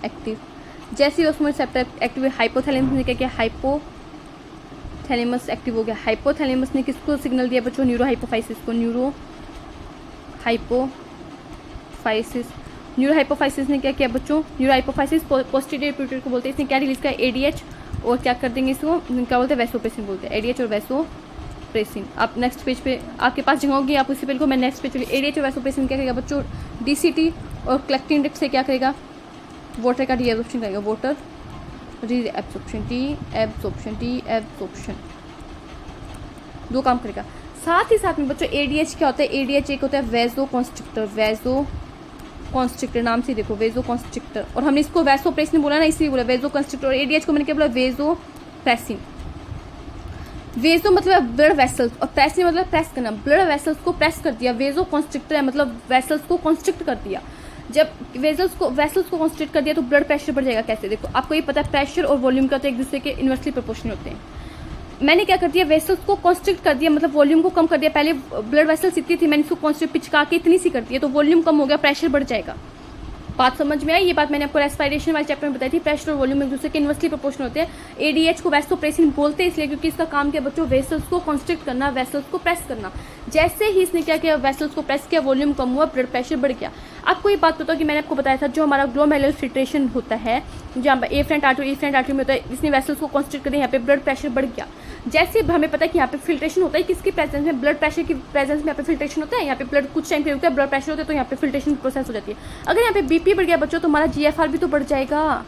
एक्टिव, जैसे ऑस्मोरिसेप्टर एक्टिव, हाइपोथैलेमस ने क्या किया, हाइपोथैलेमस एक्टिव हो गया। हाइपोथैलेमस ने किसको सिग्नल दिया बच्चों, न्यूरो हाइपोफाइसिस को, न्यूरोहाइपोफाइसिस ने क्या किया बच्चों, न्यूरोहाइपोफाइसिस पोस्टीरियर प्यूटर को बोलते हैं, इसने क्या रिलीज किया एडीएच, और क्या कर देंगे इसको, क्या बोलते हैं वैसोप्रेसिन बोलते हैं, एडीएच और वैसोप्रेसिन। आप नेक्स्ट पेज पे आपके पास जगह होगी, आप उसी पेज को मैं नेक्स्ट पेज चलिए। एडीएच और वैसोप्रेसिन क्या करेगा बच्चों, डीसीटी और कलेक्टिंग इंडेक्स से क्या करेगा, वाटर का रीएब्जॉर्प्शन करेगा, वाटर रीएब्जॉर्प्शन, टी एब्जॉर्प्शन, दो काम करेगा। साथ ही साथ में बच्चों एडीएच क्या होता है, एडीएच एक होता है वेजो कॉन्स्ट्रिक्टर, नाम से देखो वेजो कॉन्स्ट्रिक्टर, और हमने इसको वैसोप्रेसिन बोला ना, इसलिए बोला वेजो कॉन्स्ट्रिक्टर, और एडीएच को मैंने क्या बोला वेजोप्रेसिन। वेजो मतलब ब्लड वेसल्स और प्रेसिन मतलब प्रेस करना, ब्लड वेसल्स को प्रेस कर दिया, वेजो कॉन्स्ट्रिक्टर है मतलब वेसल्स को कॉन्स्ट्रिक्ट कर दिया। जब वेसल्स को कॉन्स्ट्रिक्ट कर दिया तो ब्लड प्रेशर बढ़ जाएगा। कैसे, देखो आपको ये पता है प्रेशर और वॉल्यूम क्या होते हैं, एक दूसरे के इनवर्सली प्रोपोर्शनल होते हैं। मैंने क्या कर दिया, वेसल्स को कॉन्स्ट्रिक्ट कर दिया, मतलब वॉल्यूम को कम कर दिया। पहले ब्लड वेसल्स इतनी थी, मैंने इसको कॉन्स्ट्रिक्ट पिचका के इतनी सी कर दी, तो वॉल्यूम कम हो गया, प्रेशर बढ़ जाएगा। बात समझ में आई? ये बात मैंने आपको रेस्पिरेशन वाले चैप्टर में बताई थी, प्रेशर और वॉल्यूम एक दूसरे के इनवर्सली प्रोपोर्शनल होते हैं। एडीएच को वैसोप्रेसिन बोलते हैं इसलिए क्योंकि इसका काम क्या बच्चों, वेसल्स को कॉन्स्ट्रिक्ट करना, वेसल्स को प्रेस करना। जैसे ही इसने क्या किया, वेसल्स को प्रेस किया, वॉल्यूम कम हुआ, ब्लड प्रेशर बढ़ गया। आपको ये बात पता हो कि मैंने आपको बताया था जो हमारा ग्लोमेरुलर फिल्ट्रेशन होता है, जहाँ पर एफ्रेंट आर्टरी में होता है, इसने वेसल्स को कॉन्स्ट्रिक्ट कर दिया, यहाँ पे ब्लड प्रेशर बढ़ गया। जैसे हमें पता है कि यहाँ पे फिल्ट्रेशन होता है, किसकी प्रेजेंस में, ब्लड प्रेशर की प्रेजेंस में यहाँ पे फिल्ट्रेशन होता है। यहाँ पे ब्लड कुछ टाइम के होता है, ब्लड प्रेशर होता है, तो यहाँ पे फिल्ट्रेशन प्रोसेस हो जाती है। अगर यहाँ पे बीपी बढ़ गया बच्चों तो हमारा जीएफआर भी तो बढ़ जाएगा।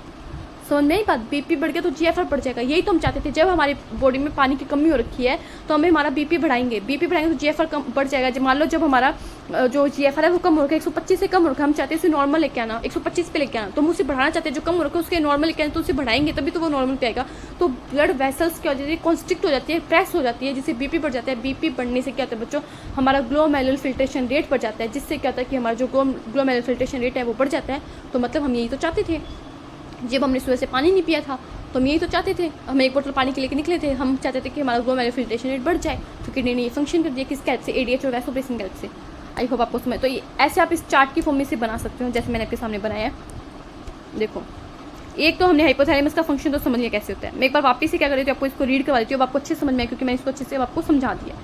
समझ में आई बात, बीपी बढ़ गया तो जीएफआर बढ़ जाएगा। यही तो हम चाहते थे, जब हमारी बॉडी में पानी की कमी हो रखी है तो हमें हमारा बीपी बढ़ाएंगे तो जीएफआर कम बढ़ जाएगा। जब मान लो जब हमारा जो जीएफआर है वो कम हो रखा है, 125 से कम हो रखा है, हम चाहते हैं उसे नॉर्मल लेके आना, 125 पे लेके आना, तो हम उसे बढ़ाना चाहते हैं, जो कम हो रखा है उसके नॉर्मल लेके आना, तो उसे बढ़ाएंगे तभी तो वो नॉर्मल पे आएगा। तो ब्लड वेसल्स क्या हो जाती है, कॉन्स्ट्रिक्ट हो जाती है, प्रेस हो जाती है, जिससे बीपी बढ़ जाता है। बीपी बढ़ने से क्या होता है बच्चों, हमारा ग्लोमेरुलर फिल्ट्रेशन रेट बढ़ जाता है, जिससे क्या होता है कि हमारा जो ग्लोमेरुलर फिल्ट्रेशन रेट है वो बढ़ जाता है। तो मतलब हम यही तो चाहते थे, जब हमने सुबह से पानी नहीं पिया था तो हम यही तो चाहते थे, हम एक बोतल पानी के लेके निकले थे, हम चाहते थे कि हमारा ग्लोमेरुलर फिल्ट्रेशन रेट बढ़ जाए। तो किडनी ने ये फंक्शन कर दिया, किसके हेल्प से, एडीएच और वैसोप्रेसिन की हेल्प से। आई होप आपको समझ, तो ये ऐसे आप इस चार्ट की फॉर्म में से बना सकते हो जैसे मैंने आपके सामने बनाया है। देखो एक तो हमने हाइपोथैलेमस का फंक्शन तो समझ लिया कैसे होता है। मैं एक बार वापस से क्या कर रही थी, आपको इसको रीड करवा देती हूँ, आपको अच्छे समझ में आए क्योंकि मैंने इसको अच्छे से आपको समझा दिया।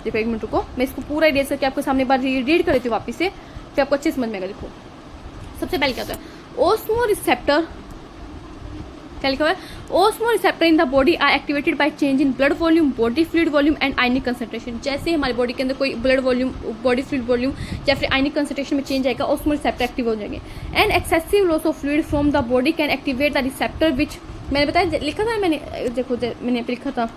देखो एक मिनट को मैं इसको पूरा इरेज करके आपको सामने बार रीड कर देती हूँ वापस से, फिर आपको अच्छे समझ में आएगा। देखो सबसे पहले क्या होता है, ओस्मो रिसेप्टर, क्या लिखा हुआ है, osmo receptor in the body are activated by change in blood volume, body fluid volume and ionic concentration. जैसे हमारी बॉडी के अंदर कोई blood volume, body fluid volume या फिर आयनिक कंसंट्रेशन में चेंज आएगा, ओस्मो रिसेप्टर एक्टिव हो जाएंगे। And excessive loss of fluid from the body can activate the receptor which, मैंने बताया लिखा था मैंने, देखो मैंने लिखा था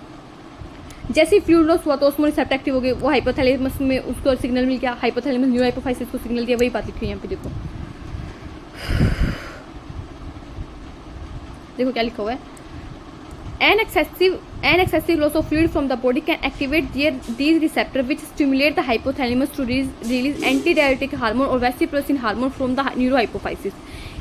जैसे फ्लूइड लॉस हुआ तो ओस्मो रिसेप्टर एक्टिव हो गए, वो हाइपोथैलेमस में उसको सिग्नल मिल गया, हाइपोथैलेमस न्यूरोहाइपोफाइसिस को सिग्नल दिया, वही बात लिखी है यहाँ पे। देखो क्या लिखा हुआ है, An excessive loss of fluid from the body can activate these receptors which stimulate the hypothalamus to release antidiuretic hormone or vasopressin hormone from the neurohypophysis.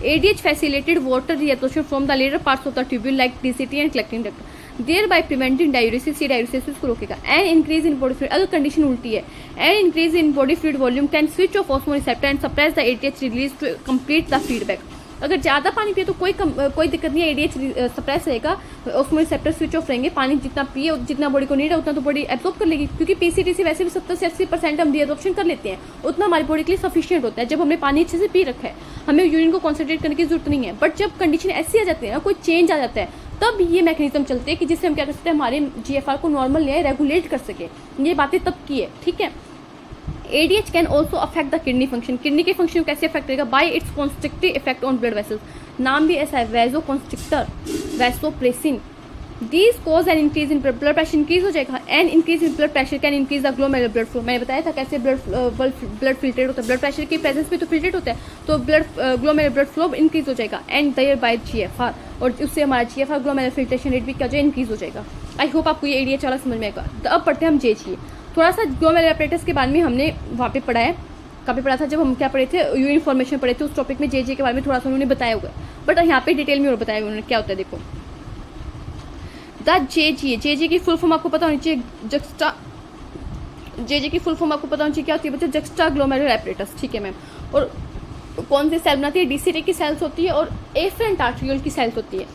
ADH facilitated water reabsorption from the later parts of the tubule like DCT and collecting duct, thereby preventing diuresis। ये diuresis को रोकेगा। An increase in body fluid, अगर कंडीशन उल्टी है, an increase in body fluid volume can switch off osmoreceptor and suppress the ADH release to complete the feedback। अगर ज़्यादा पानी पिए तो कोई दिक्कत नहीं है, एडीएच सप्रेस रहेगा, ओस्मो रिसेप्टर स्विच ऑफ रहेंगे। पानी जितना पिए, जितना बॉडी को नीड है उतना तो बॉडी एब्जॉर्ब कर लेगी, क्योंकि पीसीटी से वैसे भी 70 से 80% हम रीअब्जॉर्प्शन कर लेते हैं, उतना हमारी बॉडी के लिए सफिशिएंट होता है। जब हमने पानी अच्छे से पी रखा है, हमें यूरिन को कॉन्सेंट्रेट करने की जरूरत नहीं है। बट जब कंडीशन ऐसी आ जाती है ना, कोई चेंज आ जाता है, तब ये मैकेनिज्म चलते हैं कि जिससे हम क्या कर सकते हैं, हमारे जीएफआर को नॉर्मल ले रेगुलेट कर सके। ये बातें तब की है, ठीक है। ADH can also affect the kidney function, kidney के फंक्शन को कैसे अफेक्ट करेगा, by its constrictive effect on blood vessels. नाम भी ऐसा है, vaso constrictor, vasopressin. These cause an increase in blood pressure, increase हो जाएगा। An increase in blood pressure can increase the glomerular blood flow. मैंने बताया था कैसे ब्लड फिल्ट्रेट होता है, ब्लड प्रेशर की प्रेजेंस में तो फिल्ट्रेट होता है, तो ग्लोमेरुलर ब्लड फ्लो इंक्रीज हो जाएगा। एंड देयर बाय जीएफआर, और उससे हमारा जीएफआर ग्लोमेरुलर फिल्ट्रेशन रेट भी क्या हो जाएगा, इंक्रीज हो जाएगा। आई होप आपको ये एडीएच वाला समझ में आएगा। अब पढ़ते हैं हम जेजीए। थोड़ा सा ग्लोमेरुलर एपरेटस के बारे में हमने वहाँ पे पढ़ा है, कभी पढ़ा था जब हम क्या पढ़े थे, यूरिन फॉर्मेशन पढ़े थे, उस टॉपिक में जेजे के बारे में थोड़ा सा उन्होंने बताया हुआ है, बट यहाँ पे डिटेल में और बताया उन्होंने क्या होता है। देखो द जेजे की फुल फॉर्म आपको पता होनी चाहिए, जक्स्टा, जेजे की फुल फॉर्म आपको पता होनी चाहिए क्या होती है बच्चों, जक्स्टा ग्लोमेरुलर एपरेटस, ठीक है मैम। और कौन सी सेल बनाती है, डीसीटी की सेल्स होती है और एफरेंट आर्ट्रियोल की सेल्स होती है।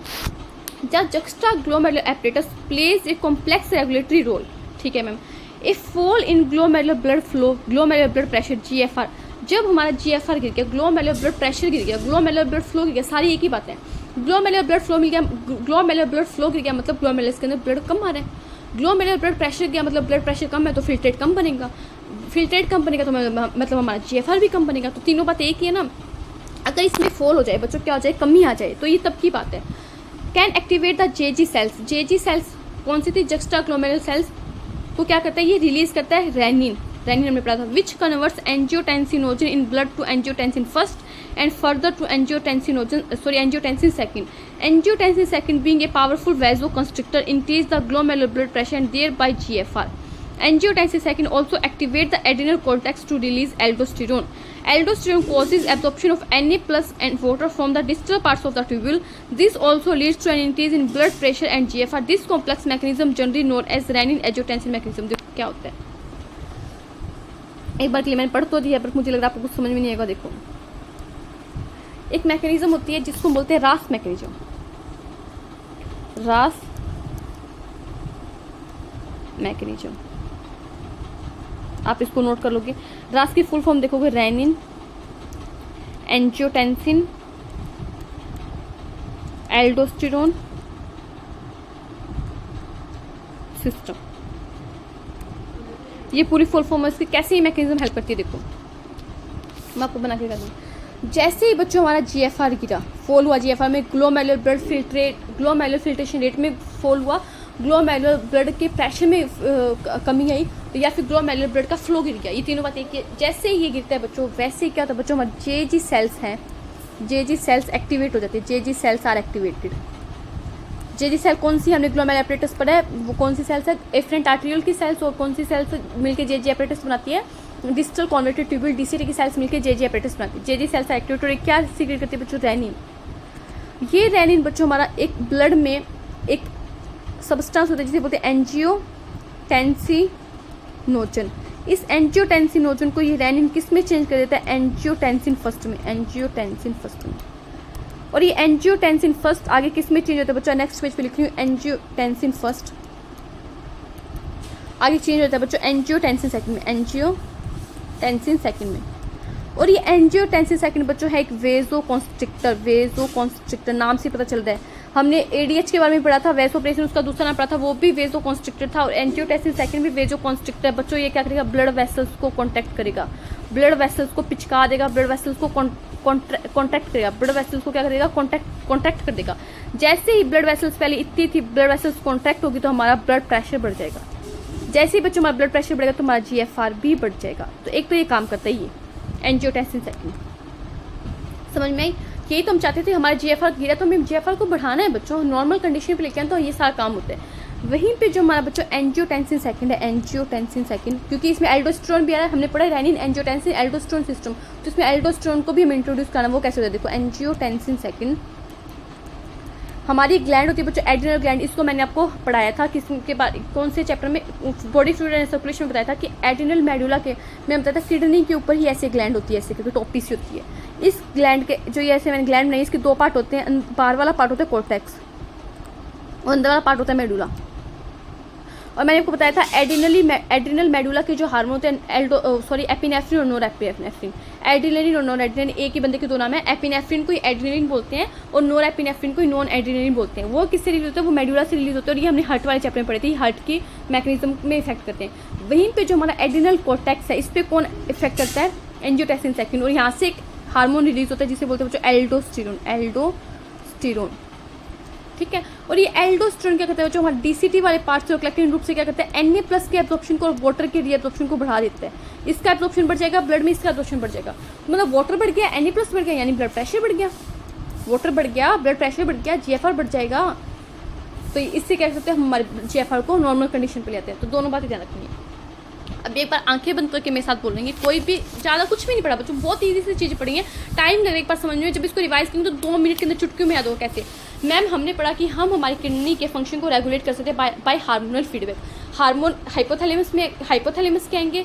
जब juxtaglomerular apparatus plays a complex regulatory role, ठीक है ma'am. A fall in glomerular blood flow, glomerular blood pressure (GFR) जब हमारा GFR गिर गया, ग्लोमेरुलर ब्लड प्रेशर गिर गया, ग्लोमेरुलर ब्लड फ्लो गिर गया, सारी एक ही बात है। ग्लोमेरुलर ब्लड फ्लो मिल गया, ग्लोमेरुलर ब्लड फ्लो गिर गया मतलब ग्लोमेरुलस के अंदर ब्लड कम आ रहा है। ग्लोमेरुलर ब्लड प्रेशर गया मतलब ब्लड प्रेशर कम है तो फिल्ट्रेट कम बनेगा, फिल्ट्रेट कम बनेगा तो मतलब हमारा GFR भी कम बनेगा। तो तीनों बात एक ही है ना। अगर इसमें फॉल हो जाए बच्चों, क्या हो जाए, कमी आ जाए, तो ये तब की बात है। Can activate the JG cells. JG cells कौन सी थी, जक्स्टा ग्लोमेरुलर सेल्स को क्या करता है, ये रिलीज करता है रेनिन, रेनिन हमने पढ़ा था, which converts angiotensinogen in blood to angiotensin first and further to angiotensin second. Angiotensin second being a powerful vasoconstrictor increase the glomerular blood pressure and thereby GFR. Angiotensin second also activate the adrenal cortex to release aldosterone. Aldosterone causes absorption of Na plus and water from the distal parts of the tubule. This also leads to an increase in blood pressure and GFR. This complex mechanism generally known as renin-angiotensin mechanism. देखो क्या होता है, एक बार के लिए मैंने पढ़ तो दिया पर मुझे लग रहा है आपको कुछ समझ में नहीं आएगा। देखो एक मैकेनिज्म होती है जिसको बोलते हैं रास मैकेनिज्म, रास मैकेनिज्म, आप इसको नोट कर लोगे। रास की फुल फॉर्म देखोगे, रेनिन एंजियोटेंसिन एल्डोस्टेरोन सिस्टम, ये पूरी फुल फॉर्म है इसकी। कैसे ये मैकेनिज्म हेल्प करती है देखो, मैं आपको बना के कर दूँ। जैसे ही बच्चों हमारा GFR गिरा, फॉल हुआ GFR में, ग्लोमेरुलर फिल्ट्रेशन रेट में फॉल हुआ, ग्लोमेरुलर ब्लड के प्रेशर में कमी आई, तो या फिर ग्लोमेरुलर ब्लड का फ्लो गिर गया, ये तीनों बातें एक। जैसे ही ये गिरता है बच्चों, वैसे ही क्या होता है बच्चों, हमारे JG सेल्स हैं, JG सेल्स एक्टिवेट हो जाते हैं, JG cells are activated. JG cell कौन सी, हमने ग्लोमेरुलर एपरेटस पढ़ा है, वो कौन सी सेल्स है, एफरेंट आर्टेरियल की सेल्स, और कौन सी सेल्स मिलकर JG एपरेटस बनाती है, डिस्टल कॉन्वर्टेड ट्यूब्यूल DCT की सेल्स मिलकर JG एपरेटस बनाती है। JG सेल्स एक्टिवेट और क्या सीक्रेट करती है बच्चों, रेनिन। ये रेनिन बच्चों हमारा एक ब्लड में एक सब्सटेंस होता है जिसे बोलते हैं एंजियोटेंसिनोजन। इस एंजियोटेंसिनोजन को ये रेनिन किस में चेंज कर देता है, एंजियोटेंसिन फर्स्ट में, एंजियोटेंसिन फर्स्ट में। और ये एंजियोटेंसिन फर्स्ट आगे किस में चेंज होता है बच्चों, नेक्स्ट पेज पे लिख रही हूँ, एंजियोटेंसिन फर्स्ट आगे चेंज होता है बच्चों एंजियोटेंसिन सेकंड में, एंजियोटेंसिन सेकंड में। और ये एंजियोटेंसिन सेकंड बच्चों है एक वेजोकॉन्स्ट्रिक्टर, नाम से पता चलता है। हमने ADH के बारे में पढ़ा था, वैसोप्रेसिन उसका दूसरा नाम पढ़ा था, वो भी वेजोकॉन्स्ट्रिक्टर था, और एंजियोटेंसिन सेकंड भी वेजोकॉन्स्ट्रिक्टर है बच्चों। ये क्या करेगा, ब्लड वेसल्स को कॉन्टैक्ट करेगा, ब्लड वेसल्स को पिचका देगा, ब्लड वेसल्स को कॉन्टैक्ट करेगा, ब्लड वेसल्स को क्या करेगा, कॉन्टैक्ट कर देगा। जैसे ही ब्लड वेसल्स पहले इतनी थी, ब्लड वेसल्स कॉन्टैक्ट होगी तो हमारा ब्लड प्रेशर बढ़ जाएगा। जैसे ही बच्चों हमारा ब्लड प्रेशर बढ़ेगा तो हमारा GFR भी बढ़ जाएगा। तो एक तो ये काम करता है ये एंजियोटेंसिन सेकंड, समझ में आई। यही तो हम चाहते थे, हमारा GFR गिरा तो हमें GFR को बढ़ाना है बच्चों, नॉर्मल कंडीशन पे लेके आना, तो ये सारा काम होता है। वहीं पे जो हमारा बच्चों एंजियोटेंसिन सेकंड है, एंजियोटेंसिन सेकंड, क्योंकि इसमें एल्डोस्टेरोन भी आ रहा है, हमने पढ़ा है रेनिन एंजियोटेंसिन एल्डोस्टेरोन सिस्टम, तो इसमें एल्डोस्टेरोन को भी हमें इंट्रोड्यूस करना, वो कैसे होता है देखो। एंजियोटेंसिन सेकंड हमारी ग्लैंड होती है बच्चों एड्रिनल ग्लैंड, इसको मैंने आपको पढ़ाया था किसके बाद, कौन से चैप्टर में, बॉडी फ्लूइड एंड सर्कुलेशन में बताया था कि एड्रिनल मेडुला के मैं बताया था किडनी के ऊपर ही ऐसे ग्लैंड होती है, ऐसे करके टोपी सी होती है। इस ग्लैंड के जो ये ऐसे मैंने ग्लैंड बनाई, इसके दो पार्ट होते हैं, बाहर वाला पार्ट होता है कॉर्टेक्स और अंदर वाला पार्ट होता है मेडुला। और मैंने आपको बताया था एड्रिनल मेडुला के जो हार्मोन होते हैं, एपिनेफ्रिन और नोरएपिनेफ्रिन। एड्रिनलिन और नॉन एड्रिनलिन एक ही बंदे के दो नाम है, एपिनेफ्रिन को एड्रिनलिन बोलते हैं और नोरएपिनेफ्रिन को नॉन एड्रिनलिन बोलते हैं। वो किससे रिलीज होते हैं, वो मेडुला से रिलीज होते हैं, और ये हमने हार्ट वाले चैप्टर में पढ़े थे, हार्ट की मैकेनिज्म में इफेक्ट करते हैं। वहीं पे जो हमारा एड्रिनल कॉर्टेक्स है, इस पर कौन इफेक्ट करता है, एंजियोटेंसिन सेकंड, और यहाँ से एक हार्मोन रिलीज होता है जिसे बोलते हैं बच्चों एल्डोस्टेरोन, ठीक है। और ये एल्डोस्टेरोन क्या करता है जो हमारे DCT वाले पार्ट से कलेक्टिव रूप से क्या करता है, Na प्लस के एब्जॉर्प्शन को और वाटर के रीएब्जॉर्प्शन को बढ़ा देता है। इसका एब्जॉर्प्शन बढ़ जाएगा ब्लड में, इसका एब्जॉर्प्शन बढ़ जाएगा, मतलब वाटर बढ़ गया, Na प्लस बढ़ गया, यानी ब्लड प्रेशर बढ़ गया, वाटर बढ़ गया, ब्लड प्रेशर बढ़ गया, GFR बढ़ जाएगा। तो इससे क्या करते हैं, हम हमारे GFR को नॉर्मल कंडीशन पर ले आते हैं। तो दोनों बातें ध्यान रखनी है। अब एक बार आंखें बंद करके मेरे साथ बोलेंगे, कोई भी ज़्यादा कुछ भी नहीं पढ़ा बच्चों, बहुत ईजी से चीज़ें पढ़ी हैं, टाइम लगे एक बार समझ में, जब इसको रिवाइज करेंगे तो 2 मिनट के अंदर चुटकियों में याद होगा कैसे। मैम हमने पढ़ा कि हम हमारी किडनी के फंक्शन को रेगुलेट कर सकते हैं by hormonal feedback. Hormone hypothalamus के आएंगे,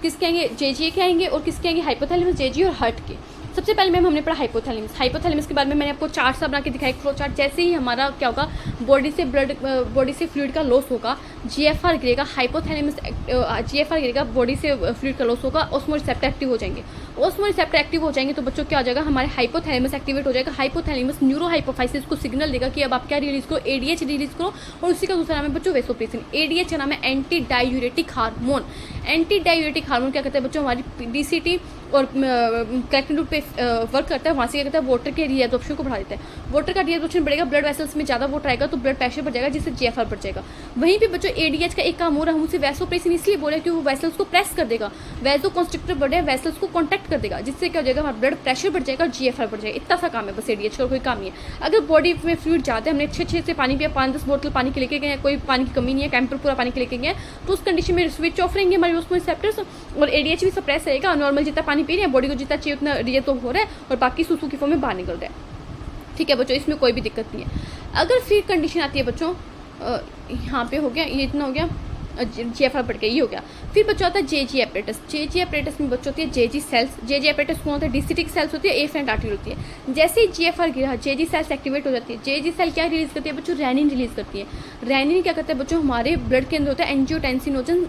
किसके आएंगे, JG के आएंगे, और किसके आएंगे, हाइपोथैलेमस, JG और हार्ट के। सबसे पहले मैम हमने पढ़ा हाइपोथैलेमस। हाइपोथैलेमस के बारे में मैंने आपको चार्ट सा बना के दिखाया, एक फ्लो चार्ट। जैसे ही हमारा क्या होगा, बॉडी से फ्लूइड का लॉस होगा, जीएफआर गिरेगा, हाइपोथैलेमस जीएफआर गिरेगा, बॉडी से फ्लूइड का लॉस होगा, ऑस्मो रिसेप्टर एक्टिव हो जाएंगे। ऑस्मो रिसेप्टर एक्टिव हो जाएंगे तो बच्चों क्या हो जाएगा, हमारे हाइपोथैलेमस एक्टिवेट हो जाएगा। हाइपोथैलेमस न्यूरो हाइपोफाइसिस को सिग्नल देगा कि अब आप क्या रिलीज करो, एडीएच रिलीज करो। और उसी का दूसरा नाम है बच्चों वेसोप्रेसिन। एडीएच का नाम है anti diuretic hormone. Anti diuretic hormone क्या करता है बच्चों, हमारी डीसीटी और कलेक्टिंग रूट पे वर्क करता है। वहाँ से क्या करता है, वाटर के रीएब्जॉर्प्शन को बढ़ा देता है। वाटर का रीएब्जॉर्प्शन बढ़ेगा, ब्लड वेसल्स में ज़्यादा वाटर आएगा तो ब्लड प्रेशर बढ़ जाएगा, जिससे जीएफआर बढ़ जाएगा। वहीं पे बच्चों एडीएच का एक काम हो रहा है, हम उसे वैसोप्रेसिन इसलिए बोले कि वो वेसल्स को प्रेस कर देगा, वैसो कॉन्स्ट्रिक्टर बढ़े, वेसल्स को कॉन्टैक्ट कर देगा, जिससे क्या हो जाएगा, हमारा ब्लड प्रेशर बढ़ जाएगा, जीएफआर बढ़ जाएगा। इतना सा काम है बस एडीएच का, कोई काम नहीं है। अगर बॉडी में फ्लूइड ज़्यादा है, हमने अच्छे से पानी पिया, 5-10 बोतल पानी के लेके गए, कोई पानी की कमी नहीं है, कैंपर पूरा पानी के लेके गए, तो उस कंडीशन में स्विच ऑफ रहेंगे हमारे ऑस्मो रिसेप्टर्स और एडीएच भी सप्रेस रहेगा। नॉर्मल जितना पानी पी रहे हैं, बॉडी को जितना चाहिए उतना ये तो हो रहा है और बाकी सूसू की फॉर्म में बाहर निकल रहा है। ठीक है बच्चों, इसमें कोई भी दिक्कत नहीं है। अगर फिर कंडीशन आती है बच्चों, यहाँ पे हो गया, ये इतना हो गया, जीएफआर बढ़ गया, ये हो गया। फिर बच्चा होता है जेजी एपरेटस। जेजी एपरेटस में बच्चों होती है जेजी सेल्स। जेजी एपरेटस कौन होता है, डीसीटी सेल्स होती है, एफरेंट आर्टरी होती है। जैसे ही जीएफआर गिरा, जेजी सेल्स एक्टिवेट हो जाती है। जेजी सेल क्या रिलीज करती है बच्चों, रेनिन रिलीज करती है। रेनिन क्या करता है बच्चों, हमारे ब्लड के अंदर होता है एंजियोटेंसिनोजन।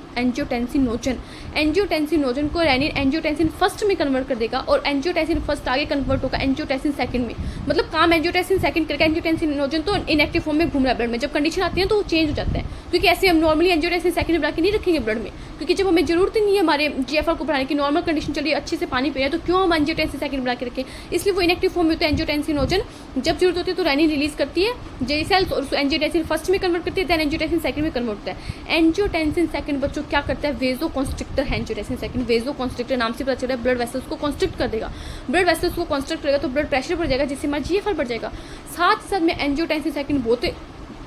एंजियोटेंसिनोजन को रेनिन एंजियोटेंसिन फर्स्ट में कन्वर्ट कर देगा और एंजियोटेंसिन फर्स्ट आगे कन्वर्ट होगा एंजियोटेंसिन सेकंड में। मतलब काम एंजियोटेंसिन सेकंड करेगा। एंजियोटेंसिनोजन तो इनएक्टिव फॉर्म में घूम रहा है ब्लड में। जब कंडीशन आती है तो वो चेंज हो जाता है, क्योंकि ऐसे हम नॉर्मली एंजियोटेंसिन सेकंड में बना के नहीं रखेंगे ब्लड में, क्योंकि जब हमें जरूरत ही नहीं है हमारे जीएफआर को बढ़ाने की, नॉर्मल कंडीशन चलिए अच्छे से पानी पी रहे हैं, तो क्यों हम एंजियोटेंसिन सेकंड बना के रखें। इसलिए वो इनएक्टिव फॉर्म में होता है एंजियोटेंसिनोजन। जब जरूरत होती है तो रेनिन रिलीज करती है जेजी सेल्स और एंजियोटेंसिन फर्स्ट में कन्वर्ट करती है, देन एंजियोटेंसिन सेकंड में कन्वर्ट होता है। एंजियोटेंसिन सेकंड बच्चों क्या करता है, वेजो कॉन्स्ट्रिक्टर है। एंजियोटेंसिन सेकंड वेजो कॉन्स्ट्रिक्टर, नाम से पता चल रहा है, ब्लड वेसल्स को कॉन्स्ट्रिक्ट कर देगा। ब्लड वेसल्स को कॉन्स्ट्रिक्ट करेगा तो ब्लड प्रेशर बढ़ जाएगा, जिससे हमारा जीएफआर बढ़ जाएगा। साथ ही साथ में एंजियोटेंसिन सेकंड बहुत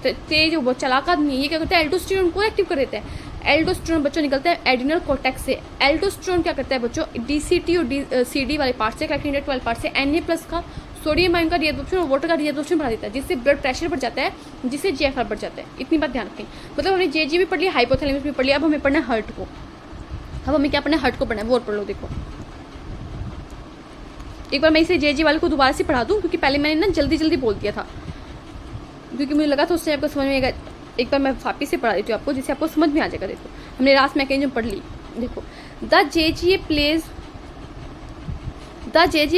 तेज, बहुत चालाक आदमी है, ये क्या करता है, एल्डोस्टेरोन को एक्टिव कर देता है। एल्डोस्टेरोन बच्चों निकलता है एड्रिनल कॉर्टेक्स से। एल्डोस्टेरोन क्या करता है बच्चों, डीसीटी और सीडी वाले पार्ट से, कलेक्टिंग रेट वाले पार्ट से Na+ का सोडियम आयन का रीएब्जॉर्प्शन और वाटर का रीएब्जॉर्प्शन बढ़ा देता है, जिससे ब्लड प्रेशर बढ़ जाता है, जिससे जीएफआर बढ़ जाता है। इतनी बात ध्यान रखें। मतलब हमने जेजी भी पढ़ लिया, हाइपोथैलेमस भी पढ़ लिया, अब हमें पढ़ना है हार्ट को। अब हमें क्या पढ़ना है, हार्ट को पढ़ना है, वो और पढ़ लो। देखो एक बार मैं इसे जेजी वाले को दोबारा से पढ़ा दूँ, क्योंकि पहले मैंने ना जल्दी बोल दिया था, क्योंकि मुझे लगा था उससे आपको समझ में आएगा। एक बार मैं वापिस से पढ़ा देती हूँ आपको, जिससे आपको समझ में आ जाएगा। देखो हमने रास मैकेनिज्म पढ़ ली। देखो the JGA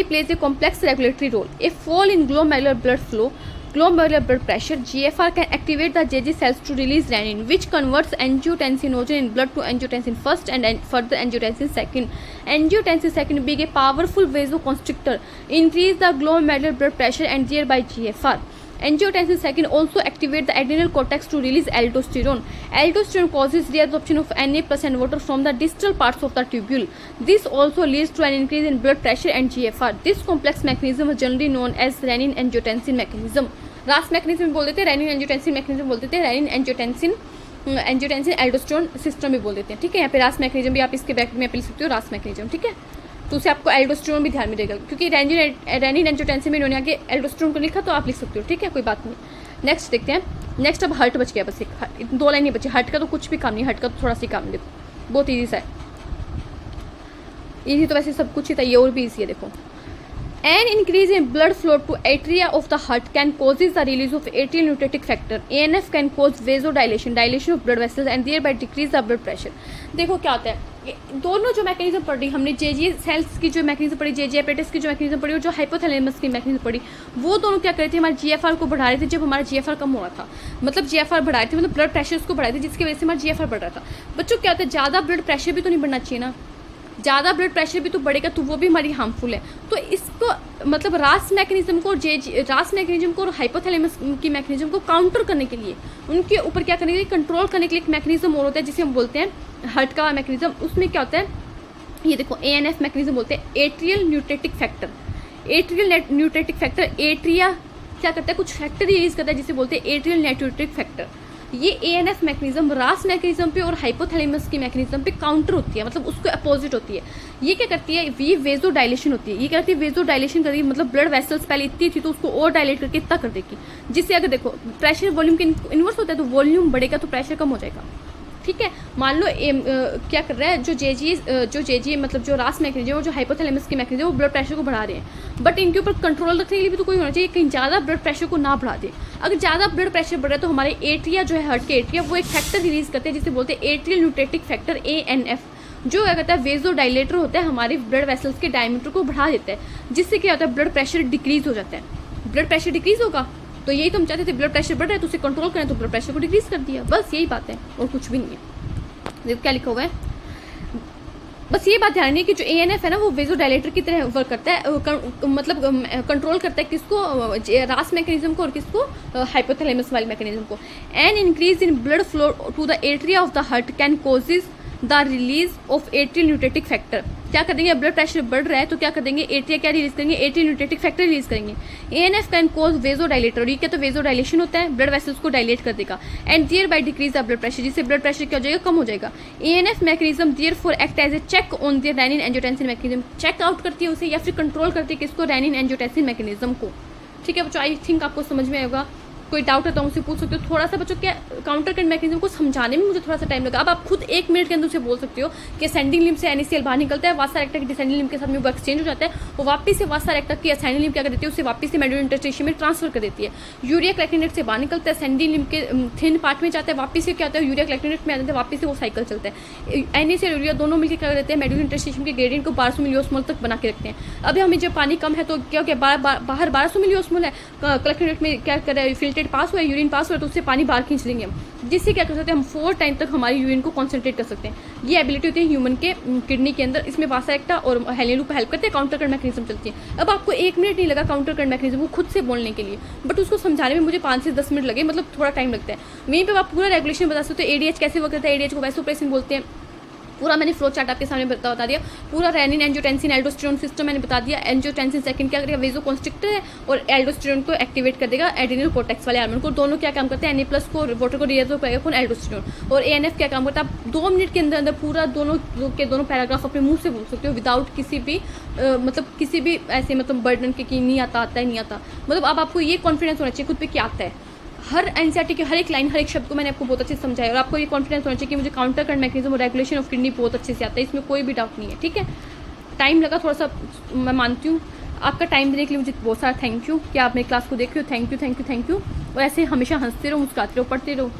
plays a complex regulatory role, a fall in glomerular blood flow, glomerular blood pressure, GFR can activate the JG cells to release renin, which converts angiotensinogen in blood to angiotensin first and further angiotensin second. Angiotensin second being a powerful vasoconstrictor, increase the glomerular blood pressure and thereby GFR. Angiotensin second also activate the adrenal cortex to release aldosterone. Aldosterone causes reabsorption of Na+ and water from the distal parts of the tubule. This also leads to an increase in blood pressure and GFR. This complex mechanism is generally known as renin-angiotensin mechanism. रास मैकेनिज्म बोल देते हैं, रेनिन एंजियोटेंसिन मैकेनिज्म बोल देते हैं, रेनिन एंजियोटेंसिन एल्डोस्टेरोन सिस्टम भी बोल देते हैं। ठीक है, यहाँ पे रास मैकेनिज्म भी आप इसके ब्रैकेट में लिख सकते हो, रास मैकेनिज्म। ठीक है, तो उसे आपको एल्डोस्टेरोन भी ध्यान में रहेगा, क्योंकि रेनिन एंजियोटेंसिन में इन्होंने आगे एल्डोस्टेरोन को लिखा, तो आप लिख सकते हो। ठीक है, कोई बात नहीं। नेक्स्ट देखते हैं। नेक्स्ट अब हार्ट बच गया, बस एक 2 लाइन ही बची। हार्ट का तो कुछ भी काम नहीं, हार्ट का तो थोड़ा सा काम, देखो बहुत ईजी सा है। ईजी तो वैसे सब कुछ ही था, ये और भी ईजी है। देखो An increase in blood flow to atria of the heart can causes the release of atrial nucleatic factor. ANF can cause vasodilation, dilation of blood vessels and thereby decrease the blood pressure. देखो क्या होता है, दोनों जो मैकेनिज्म पढ़ी हमने, जेजी सेल्स की जो मैकेनिज्म पढ़ी, जेजी एपरेटस की जो मैकेनिज्म पढ़ी और जो हाइपोथैलेमस की मैकेनिज्म पढ़ी, वो दोनों क्या कर रहे थे, हमारे जीएफआर को बढ़ा रहे थे। जब हमारा जीएफआर कम हो रहा था, मतलब जीएफआर बढ़ा रहे थे, मतलब ब्लड प्रेशर को बढ़ाए थे, जिसकी वजह से हमारा जीएफआर बढ़ रहा था। बच्चों क्या होता है, ज़्यादा ब्लड प्रेशर भी तो नहीं बढ़ना चाहिए ना, ज़्यादा ब्लड प्रेशर भी तो बढ़ेगा तो वो भी हमारी हार्मफुल है। तो इसको मतलब रास मैकेनिज्म को और हाइपोथैलेमस की मैकेनिज्म को काउंटर करने के लिए, उनके ऊपर क्या करने के लिए, कंट्रोल करने के लिए एक मैकेनिज्म और होता है, जिसे हम बोलते हैं हार्ट का मैकेनिज्म। उसमें क्या होता है, ये देखो ANF मैकेनिज्म बोलते हैं, atrial natriuretic factor. Atrial natriuretic factor, atria क्या करता है, कुछ फैक्टर रिलीज करता है, जिसे बोलते हैं एट्रियल न्यूट्रेटिक फैक्टर। ये ANF मैकेनिज्म रास मैकेनिज्म पे और हाइपोथैलेमस की मैकेनिज्म पे काउंटर होती है, मतलब उसको अपोजिट होती है। ये क्या करती है, ये वेजो डायलेशन होती है। ये क्या करती है, वेजो डायलेशन करती है, मतलब ब्लड वेसल्स पहले इतनी थी तो उसको और डायलेट करके इतना कर देगी, जिससे अगर देखो प्रेशर वॉल्यूम के इन्वर्स होता है, तो वॉल्यूम बढ़ेगा तो प्रेशर कम हो जाएगा। ठीक है। मान लो क्या कर रहा है, जो जेजी मतलब जो रास मैकेनिज्म और जो हाइपोथैलेमस के मैकेनिज्म वो ब्लड प्रेशर को बढ़ा रहे हैं, बट इनके ऊपर कंट्रोल रखने के लिए भी तो कोई होना चाहिए, कहीं ज़्यादा ब्लड प्रेशर को ना बढ़ा दे। अगर ज़्यादा ब्लड प्रेशर बढ़ रहा है तो हमारे एट्रिया जो है, हार्ट के एट्रिया, वो एक फैक्टर रिलीज करते हैं जिसे बोलते हैं एट्रियल न्यूट्रेटिक फैक्टर ANF, जो क्या कहता है वेजो डायलेटर होता है, हमारे ब्लड वेसल्स के डायमीटर को बढ़ा देता है, जिससे क्या होता है ब्लड प्रेशर डिक्रीज हो जाता है। ब्लड प्रेशर डिक्रीज होगा तो यही तो हम चाहते थे, ब्लड प्रेशर बढ़ रहा है तो उसे कंट्रोल करें, तो ब्लड प्रेशर को डिक्रीज कर दिया, बस यही बात है और कुछ भी नहीं है। देखो क्या लिखा हुआ है, बस ये बात ध्यान रखनी है कि जो ANF है ना वो वेजो डायलेटर की तरह वर्क करता है, मतलब कंट्रोल करता है किसको, रास मैकेनिज्म को और किसको, हाइपोथैलेमस वाले मैकेनिज्म को। An increase in blood flow to the atria of the heart can causes the release of atrial natriuretic factor. क्या कर देंगे, ब्लड प्रेशर बढ़ रहा है तो क्या कर देंगे, एट्रिया क्या रिलीज करेंगे, एट्रियल न्यूट्रेटिक फैक्टर रिलीज करेंगे। ANF कैन कॉज वेजो डायलेटर, ये क्या तो वेजो डायलेशन होता है, ब्लड वेसल्स को डायलेट कर देगा, and thereby decrease the blood pressure, जिससे ब्लड प्रेशर क्या हो जाएगा, कम हो जाएगा। ANF mechanism therefore act as a check on the renin angiotensin mechanism, check out करती है उसे या फिर कंट्रोल करती है किसको, रेनिन एंजियोटेंसिन मैकेनिज्म को। ठीक है बच्चों, आई थिंक आपको समझ में आएगा। कोई डाउट है तो मुझसे पूछ सकते हो। थोड़ा सा बच्चों क्या काउंटर करंट मैकेनिज्म को समझाने में मुझे थोड़ा सा टाइम लगा। अब आप खुद 1 मिनट के अंदर उसे बोल सकते हो कि असेंडिंग लिम्ब से NaCl बाहर निकलता है, वासा रेक्टा की डिसेंडिंग लिम्ब के साथ में वो एक्सचेंज हो जाता है, वो वापस से वासा रेक्टा की असेंडिंग लिम्ब क्या कर देती है, उसे वापस से मेडुलर इंटरस्टिशियम में ट्रांसफर कर देती है। यूरिया क्लैक्टिनेट से बाहर निकलता है, असेंडिंग लिम्ब के थिन पार्ट में जाता है, वापस से क्या होता है, यूरिया क्लैक्टिनेट में आ जाता है, वापस से वो साइकिल चलता है। NaCl यूरिया दोनों मिलकर क्या करते हैं, मेडुलर इंटरस्टिशियम के ग्रेडियंट को 1200 मिलियोस्मोल तक बना के रखते हैं। अभी हमें जब पानी कम है तो क्या क्या बाहर 1200 मिलियोस्मोल है, क्लैक्टिनेट में क्या कर रहा है, फिल्ट्रेट पास हुआ है, यूरिन पास हुआ है, तो उससे पानी बाहर खींच लेंगे हम, जिससे क्या कर सकते हैं, हम 4 टाइम तक हमारी यूरिन को कॉन्सेंट्रेट कर सकते हैं। ये एबिलिटी होती है ह्यूमन के किडनी के अंदर। इसमें वासा एक्टा और हेलियन लूप हेल्प करते हैं, काउंटर करंट मैकेनिज्म चलती है। अब आपको 1 मिनट नहीं लगा काउंटर करंट मैकेनिज्म को खुद से बोलने के लिए, बट उसको समझाने में मुझे 5 से 10 मिनट लगे, मतलब थोड़ा टाइम लगता है। वहीं पर आप पूरा रेगुलेशन बता सकते हो, ADH कैसे वर्क करता है, ADH को वैसोप्रेसिन बोलते हैं, पूरा मैंने फ्लो चार्ट आपके सामने बता दिया। पूरा रेनिन एंजियोटेंसिन एल्डोस्टेरोन सिस्टम मैंने बता दिया। एंजियोटेंसिन सेकंड क्या करेगा, वेजो कॉन्स्ट्रिक्टर है और एल्डोस्टेरोन को एक्टिवेट कर देगा, एड्रिनल कोर्टेक्स वाले हार्मोन को। दोनों क्या काम करते हैं, Na+ को वाटर को रिजर्व करेगा कौन, एल्डोस्टेरोन। और ANF क्या काम करता है, आप 2 मिनट के अंदर पूरा दोनों पैराग्राफ अपने मुंह से बोल सकते हो, विदाउट किसी भी मतलब किसी भी ऐसे मतलब बर्डन के कि नहीं आता है नहीं आता। मतलब अब आपको ये कॉन्फिडेंस होना चाहिए खुद पे क्या आता है। हर NCERT के हर एक लाइन, हर एक शब्द को मैंने आपको बहुत अच्छे से समझाया, और आपको ये कॉन्फिडेंस होना चाहिए कि मुझे काउंटर करंट मैकेनिज्म और रेगुलेशन ऑफ किडनी बहुत अच्छे से आता है, इसमें कोई भी डाउट नहीं है। ठीक है, टाइम लगा थोड़ा सा, मैं मानती हूँ। आपका टाइम देने के लिए मुझे बहुत सारा थैंक यू कि आप मेरी क्लास को देख रहे हो। Thank you. और ऐसे हमेशा हंसते रहो, मुस्कुराते रहो, पढ़ते रहो।